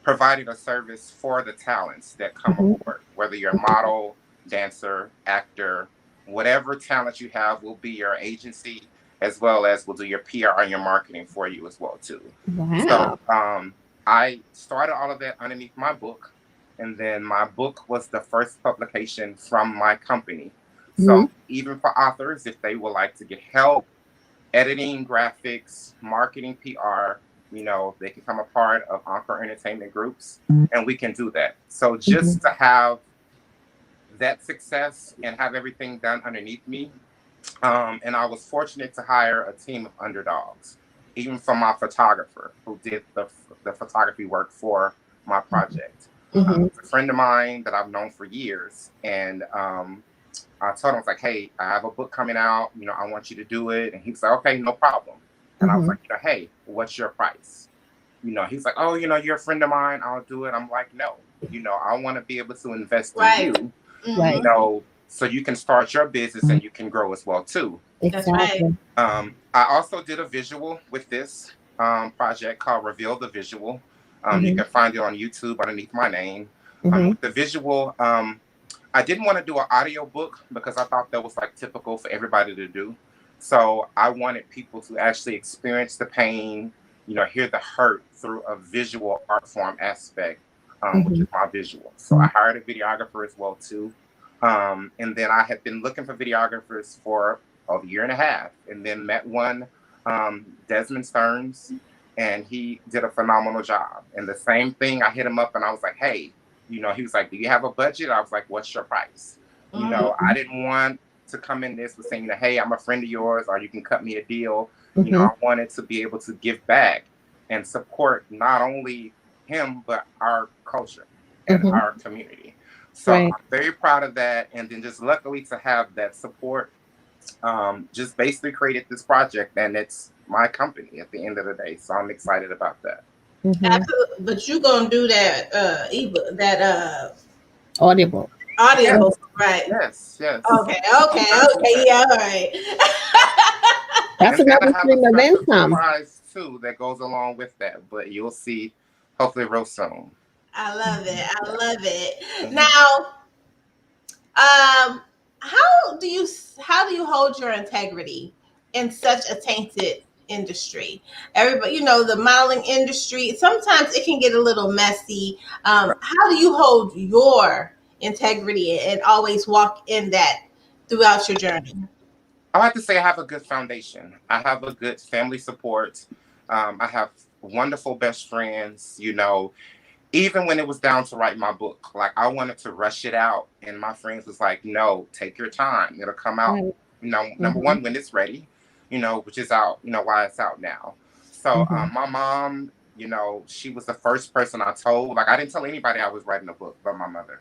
providing a service for the talents that come aboard, whether you're a model, dancer, actor, whatever talent you have will be your agency, as well as we'll do your PR and your marketing for you as well, too. Wow. So I started all of that underneath my book. And then my book was the first publication from my company. So even for authors, if they would like to get help, editing, graphics, marketing, PR, they can become a part of Encore Entertainment Groups, and we can do that. So just to have that success and have everything done underneath me, and I was fortunate to hire a team of underdogs, even from my photographer who did the photography work for my project. It's a friend of mine that I've known for years, and I told him, I was like, hey, I have a book coming out, I want you to do it. And he was like, okay, no problem. And I was like, hey, what's your price? He's like, oh, you're a friend of mine, I'll do it. I'm like, no, I want to be able to invest in you, so you can start your business and you can grow as well too. Exactly. I also did a visual with this project called Reveal the Visual. You can find it on YouTube underneath my name. The visual, I didn't want to do an audio book because I thought that was like typical for everybody to do. So I wanted people to actually experience the pain, hear the hurt through a visual art form aspect, which is my visual. So I hired a videographer as well too. And then I had been looking for videographers for a year and a half, and then met one, Desmond Stearns, and he did a phenomenal job. And the same thing, I hit him up and I was like, hey, he was like, do you have a budget? I was like, what's your price? I didn't want to come in this with saying, hey, I'm a friend of yours, or you can cut me a deal. I wanted to be able to give back and support not only him, but our culture and our community. So I'm very proud of that. And then just luckily to have that support, just basically created this project, and it's my company at the end of the day. So I'm excited about that. Absolutely. But you gonna do that Audible, yes. Right? Yes. Okay. Yeah. All right. That's another stream of income. Surprise too that goes along with that, but you'll see hopefully real soon. I love it. Now, how do you hold your integrity in such a tainted industry? Everybody, the modeling industry, sometimes it can get a little messy. How do you hold your integrity and always walk in that throughout your journey? I like to say I have a good foundation. I have a good family support. I have wonderful best friends, even when it was down to write my book, like I wanted to rush it out, and my friends was like, no, take your time. It'll come out, number one, when it's ready, which is out, why it's out now. So my mom, she was the first person I told. Like, I didn't tell anybody I was writing a book but my mother.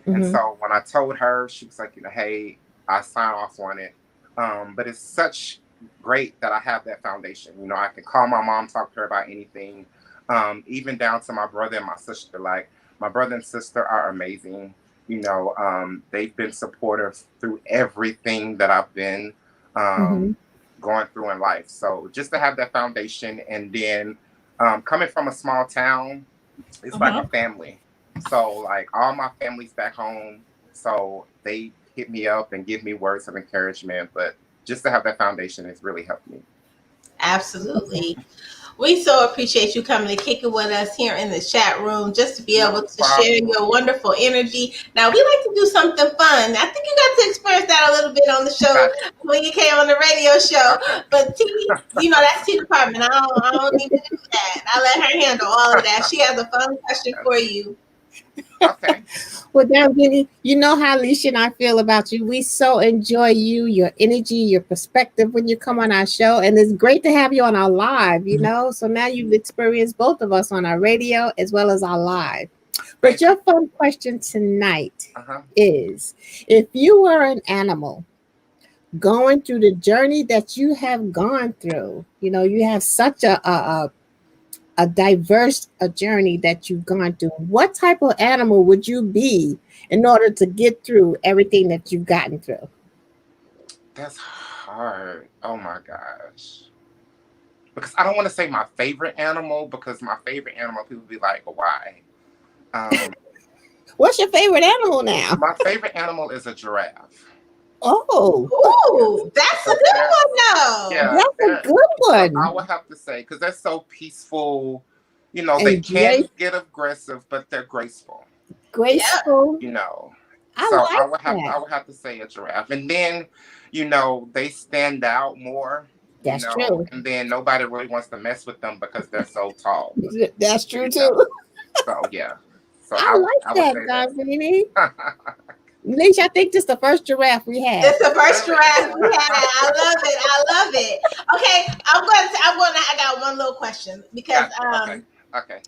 And so when I told her, she was like, hey, I sign off on it. But it's such great that I have that foundation. I can call my mom, talk to her about anything. Even down to my brother and my sister. Like, my brother and sister are amazing. They've been supportive through everything that I've been going through in life. So just to have that foundation, and then coming from a small town, it's like a family. So like all my family's back home, so they hit me up and give me words of encouragement. But just to have that foundation has really helped me. Absolutely. We so appreciate you coming and kicking with us here in the chat room, just to be able to share your wonderful energy. Now, we like to do something fun. I think you got to experience that a little bit on the show when you came on the radio show. But T, that's T department. I don't need to do that. I let her handle all of that. She has a fun question for you. Okay. Well, Donvinnie, you know how Alicia and I feel about you. We so enjoy you, your energy, your perspective when you come on our show. And it's great to have you on our live, So now you've experienced both of us on our radio as well as our live. But your fun question tonight is, if you were an animal going through the journey that you have gone through, you have such a diverse journey that you've gone through, what type of animal would you be in order to get through everything that you've gotten through? That's hard. Oh my gosh. Because I don't want to say my favorite animal, because my favorite animal, people be like, why? What's your favorite animal now? My favorite animal is a giraffe. Oh, that's a good one, though. Yeah, that's a good one. I would have to say, because they're so peaceful. They can get aggressive, but they're graceful. graceful. You know, I so like I that. would have to say a giraffe, and then they stand out more. That's true. And then nobody really wants to mess with them because they're so tall. That's true You too. know, so yeah, so I like I would that, say Donvinnie. that. Leash, I think this is the first giraffe we had. It's the first giraffe we had. I love it. I love it. Okay, I got one little question because Okay.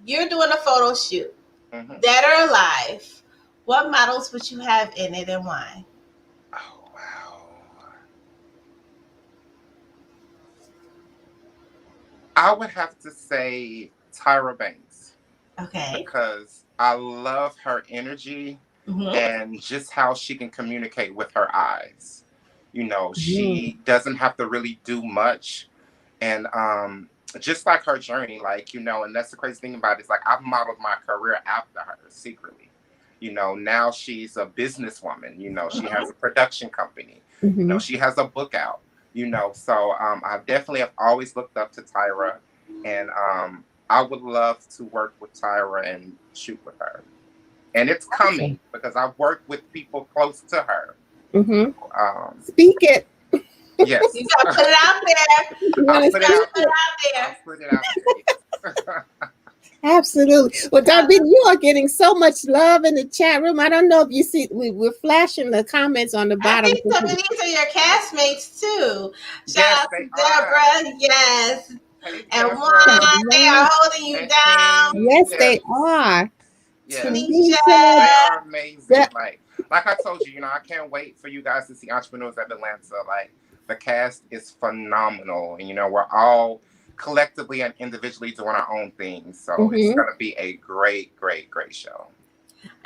You're doing a photo shoot. Mm-hmm. Dead or alive, what models would you have in it and why? Oh wow. I would have to say Tyra Banks. Okay. Because I love her energy and just how she can communicate with her eyes. She doesn't have to really do much. And just like her journey, and that's the crazy thing about it, is I've modeled my career after her secretly. Now she's a businesswoman, she has a production company, she has a book out, so I definitely have always looked up to Tyra, and I would love to work with Tyra and shoot with her. And it's coming because I've worked with people close to her. Speak it. Yes. You gotta put it out there. I'll put it out there. I'll put it out there. Absolutely. Well, Donvinnie, you are getting so much love in the chat room. I don't know if you see, we're flashing the comments on the bottom. I think some of these are your castmates too. Shout out to Deborah. Yes. And Juan, they are holding you down. Yes, they are. Yes. Tanisha. They are amazing. Like I told you, I can't wait for you guys to see Entrepreneurs of Atlanta. The cast is phenomenal. And, we're all collectively and individually doing our own things. So it's going to be a great, great, great show.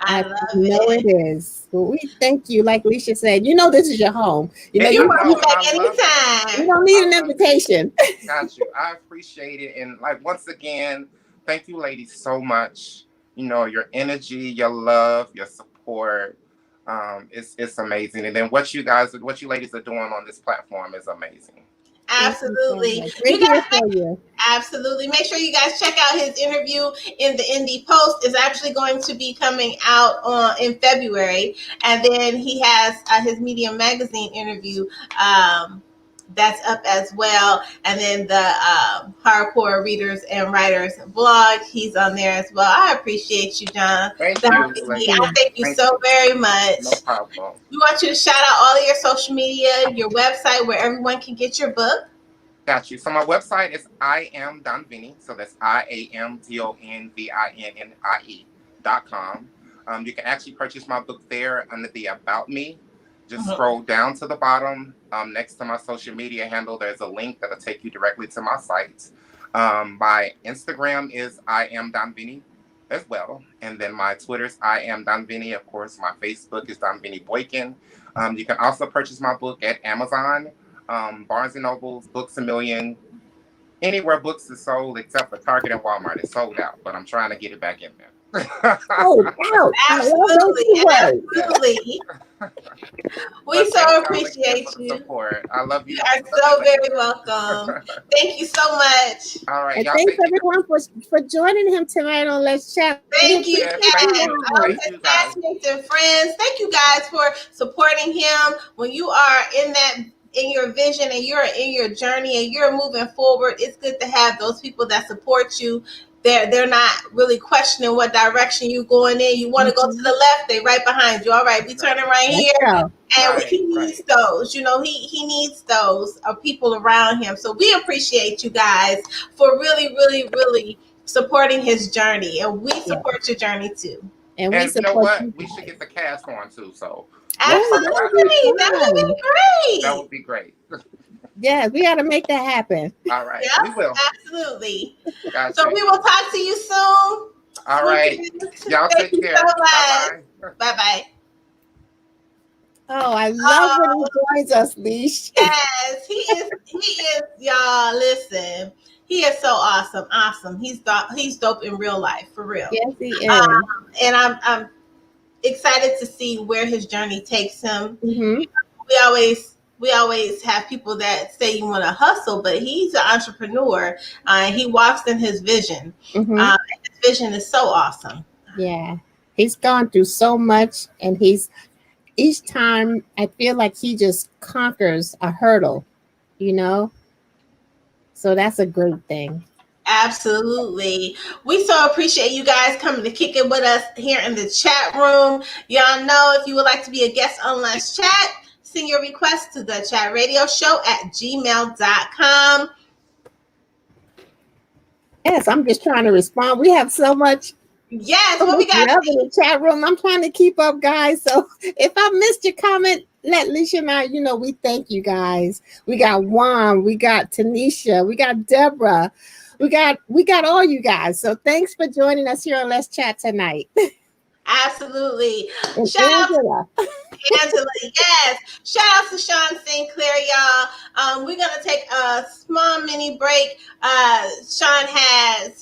I love it is. Well, we thank you. Like Leisha said, this is your home. You're welcome back anytime. You don't need an invitation. Got you. I appreciate it. And once again, thank you ladies so much. Your energy, your love, your support. It's amazing. And then what you ladies are doing on this platform is amazing. Absolutely. Absolutely. Make sure you guys check out his interview in the Indie Post. It's actually going to be coming out in February. And then he has his Medium Magazine interview that's up as well. And then the Hardcore Readers and Writers blog, he's on there as well. I appreciate you, John. Thank you. I thank you so very much. No problem. We want you to shout out all of your social media, your website, where everyone can get your book. Got you. So my website is I am Donvinnie. So that's IamDonvinnie.com. You can actually purchase my book there under the About Me. Just scroll down to the bottom. Next to my social media handle, there's a link that'll take you directly to my site. My Instagram is I am Donvinnie as well. And then my Twitter's I am Donvinnie. Of course, my Facebook is Donvinnie Boykin. You can also purchase my book at Amazon, Barnes & Nobles, Books A Million. Anywhere books are sold except for Target and Walmart. It's sold out, but I'm trying to get it back in there. Absolutely. We so appreciate you. Support. I love you. You are so very welcome. Thank you so much. All right. And thanks everyone for joining him tonight on Let's Chat. Thank you, classmates and friends. Thank you guys for supporting him. When you are in your vision and you're in your journey and you're moving forward, it's good to have those people that support you. They're not really questioning what direction you're going in. You want to go to the left, they right behind you. All right, we turning right here. And he needs those. He needs those people around him. So we appreciate you guys for really, really, really supporting his journey. And we support your journey too. And you know what? We should get the cast on too. So absolutely. That would be great. That would be great. Yeah, we got to make that happen. All right. Yep, we will. Absolutely. Gotcha. So we will talk to you soon. All right. Y'all take care. So bye. Bye-bye. Oh, I love when he joins us, Leash. Yes, he is, y'all. Listen, he is so awesome. Awesome. He's dope in real life, for real. Yes, he is. And I'm excited to see where his journey takes him. Mm-hmm. We always have people that say you want to hustle, but he's an entrepreneur. He walks in his vision. Mm-hmm. And his vision is so awesome. Yeah. He's gone through so much, and each time I feel like he just conquers a hurdle, you know? So that's a great thing. Absolutely. We so appreciate you guys coming to kick it with us here in the chat room. Y'all know if you would like to be a guest on Let's Chat, send your request to thechatradioshow@gmail.com. Yes, I'm just trying to respond. We have so much. Yes, what we got in the chat room. I'm trying to keep up, guys. So if I missed your comment, let Lisha and I, we thank you guys. We got Juan, we got Tanisha, we got Deborah. We got all you guys. So thanks for joining us here on Let's Chat tonight. Absolutely. And Shout Angela. out Angela, yes. Shout out to Sean St. Clair, y'all. We're gonna take a small mini break. Sean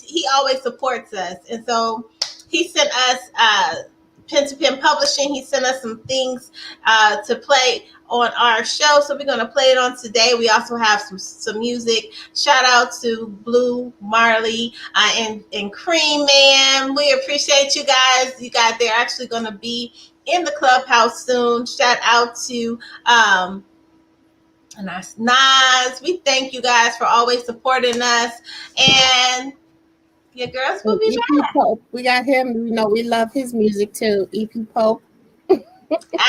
he always supports us, and so he sent us Pen to Pen Publishing. He sent us some things to play on our show, so we're going to play it on today. We also have some music. Shout out to Blue, Marley, and Cream Man. We appreciate you guys. They're actually going to be in the clubhouse soon. Shout out to Nas. We thank you guys for always supporting us, and your girls will be back. Pope. We got him. We love his music too. EP Pope.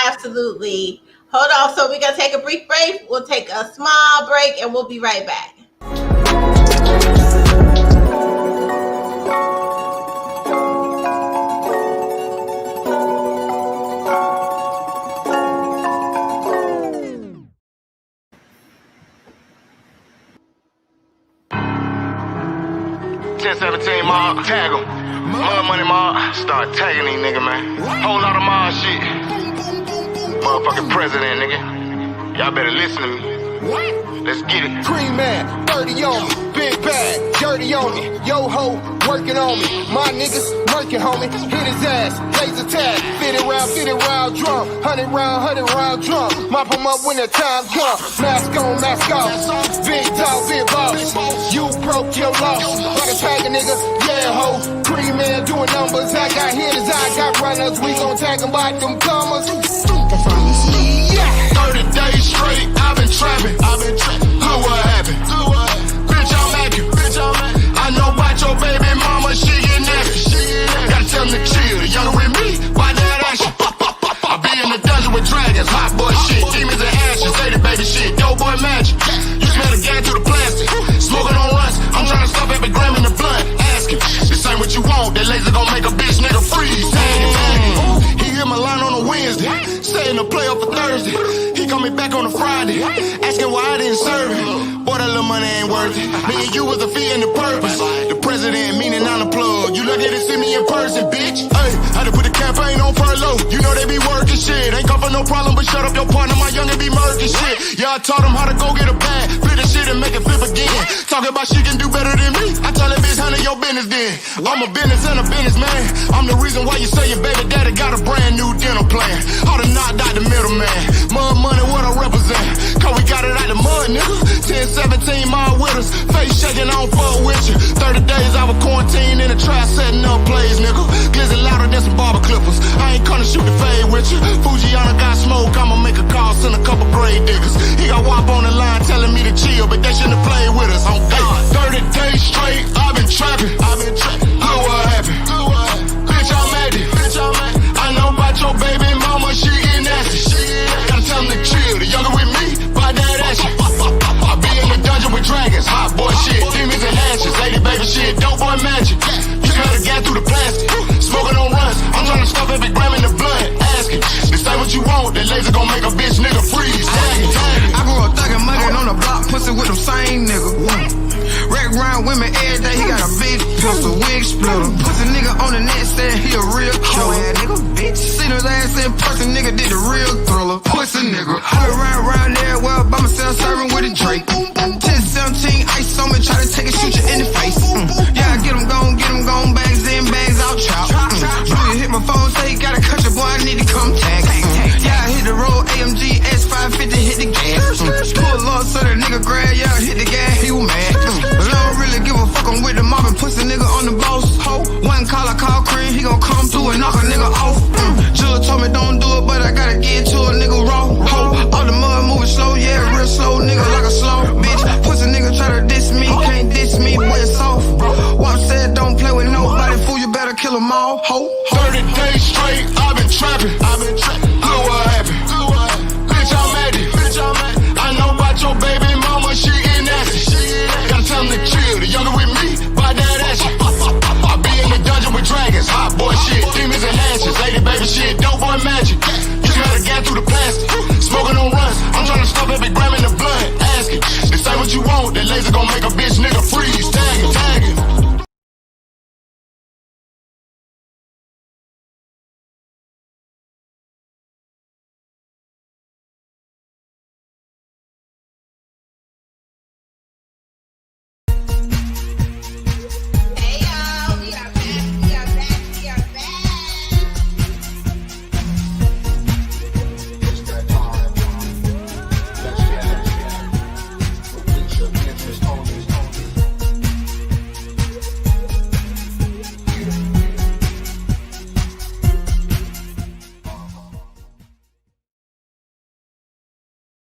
Absolutely. Hold on. So we're going to take a brief break. We'll take a small break and we'll be right back. Mark, tag them. Mud money, Mark. Start tagging these niggas, man. Whole lot of Mark shit. Motherfucking president, nigga. Y'all better listen to me. Let's get it. Cream Man, 30 on me. Big bag, dirty on me. Yo ho, working on me. My niggas working, homie. Hit his ass, laser tag. 50 round drum. 100 round drum. Mop him up when the time comes. Mask on, mask off. Big dog, big boss. You broke your loss. Like a tag a nigga, yeah ho. Cream Man doing numbers. I got hitters, I got runners. We gon' tag them by them commas. 30 days straight, I've been trapping. Look what happened. Bitch, I'm acting. I know about your baby mama, she get nasty. Gotta tell them to chill. The younger with me, why that action? I be in the dungeon with dragons, hot boy shit. Demons and ashes, 80 baby shit. Yo boy magic. You smell the gas through the plastic. Smoking on runs. I'm trying to stop every gram in the blunt. Asking, this ain't what you want. That laser gon' make a bitch nigga freeze. He hit my line on a Wednesday. Saying to play up for Thursday. He coming back on a Friday. Asking why I didn't serve him. Boy, that little money ain't worth it. Me and you was a fee and the purpose. The president meaning I'm the plug. You lucky to see me in person, bitch. Hey, had to put the campaign on furlough. You know they be working shit. Ain't come for no problem, but shut up your partner. My youngin' be murking shit. Yeah, I taught him how to go get a bag. Flip the shit and make it flip again. Talking about she can do better than me. I tell that bitch, handle your business then. I'm a business and a businessman. I'm the reason why you say your baby daddy got a brand new dental plan. All the knocked out the middleman. Mud money, what I represent. Cause we got it out the mud, nigga. 10-17 mile with us. Face shaking, I don't fuck with you. 30 days I was quarantined in the trap setting up plays, nigga. Glizzy louder than some barber clippers. I ain't gonna shoot the fade with you. Fujiana got smoke, I'ma make a call, send a couple grave diggers. He got WAP on the line telling me to chill, but they shouldn't have played with us. On God. 30 days straight, I've been trapping. Look what happened. Bitch, I'm at it. I know about your baby mama, she get nasty. Gotta tell them to chill. The younger with me, by that action. I be in the dungeon with dragons, hot boy shit. Demons and ashes, lady baby shit, dope boy magic. You smell the gas through the plastic. Smoking on runs. I'm trying to stuff every gram in the blood. Asking, this ain't what you want. That laser gon' make a bitch nigga freeze. I grew up thuggin', muggin' on the block, pussy with them same niggas. Wreck round women every day, he got a big pistol, wig splitter. Pussy nigga on the net saying he a real killer. Nigga, bitch. Seen his ass in person, nigga did the real thriller. Pussy nigga. I around there, well, by myself, serving with a Drake. 10-17, ice on me, try to take a shoot you in the face. Yeah, get him gone, bags in, bags out, chop. Julia hit my phone, say he got a country boy, I need to come tag. Yeah, I hit the road, AMG S550, hit the gas. Pull up, so the nigga grab, yeah, hit the gas, he was mad. But I don't really give a fuck, I'm with the mob and pussy nigga on the boss. Ho, one call, I call Cream, he gon' come through would knock a nigga off. Jill told me don't do it, but I gotta get to a nigga raw. All the mud moving slow, yeah, real slow, nigga like a slow bitch. Pussy nigga try to diss me, can't diss me, boy it's soft. Wop said don't play with nobody, fool, you better kill them all, ho. 30 days straight, I've been trapping. Look what happened. Bitch, I'm at it. I know about your baby mama, she getting nasty. Gotta tell them to chill, the younger with me, buy that action. I be in the dungeon with dragons, hot boy shit, demons and ashes. Lady baby shit, dope boy magic.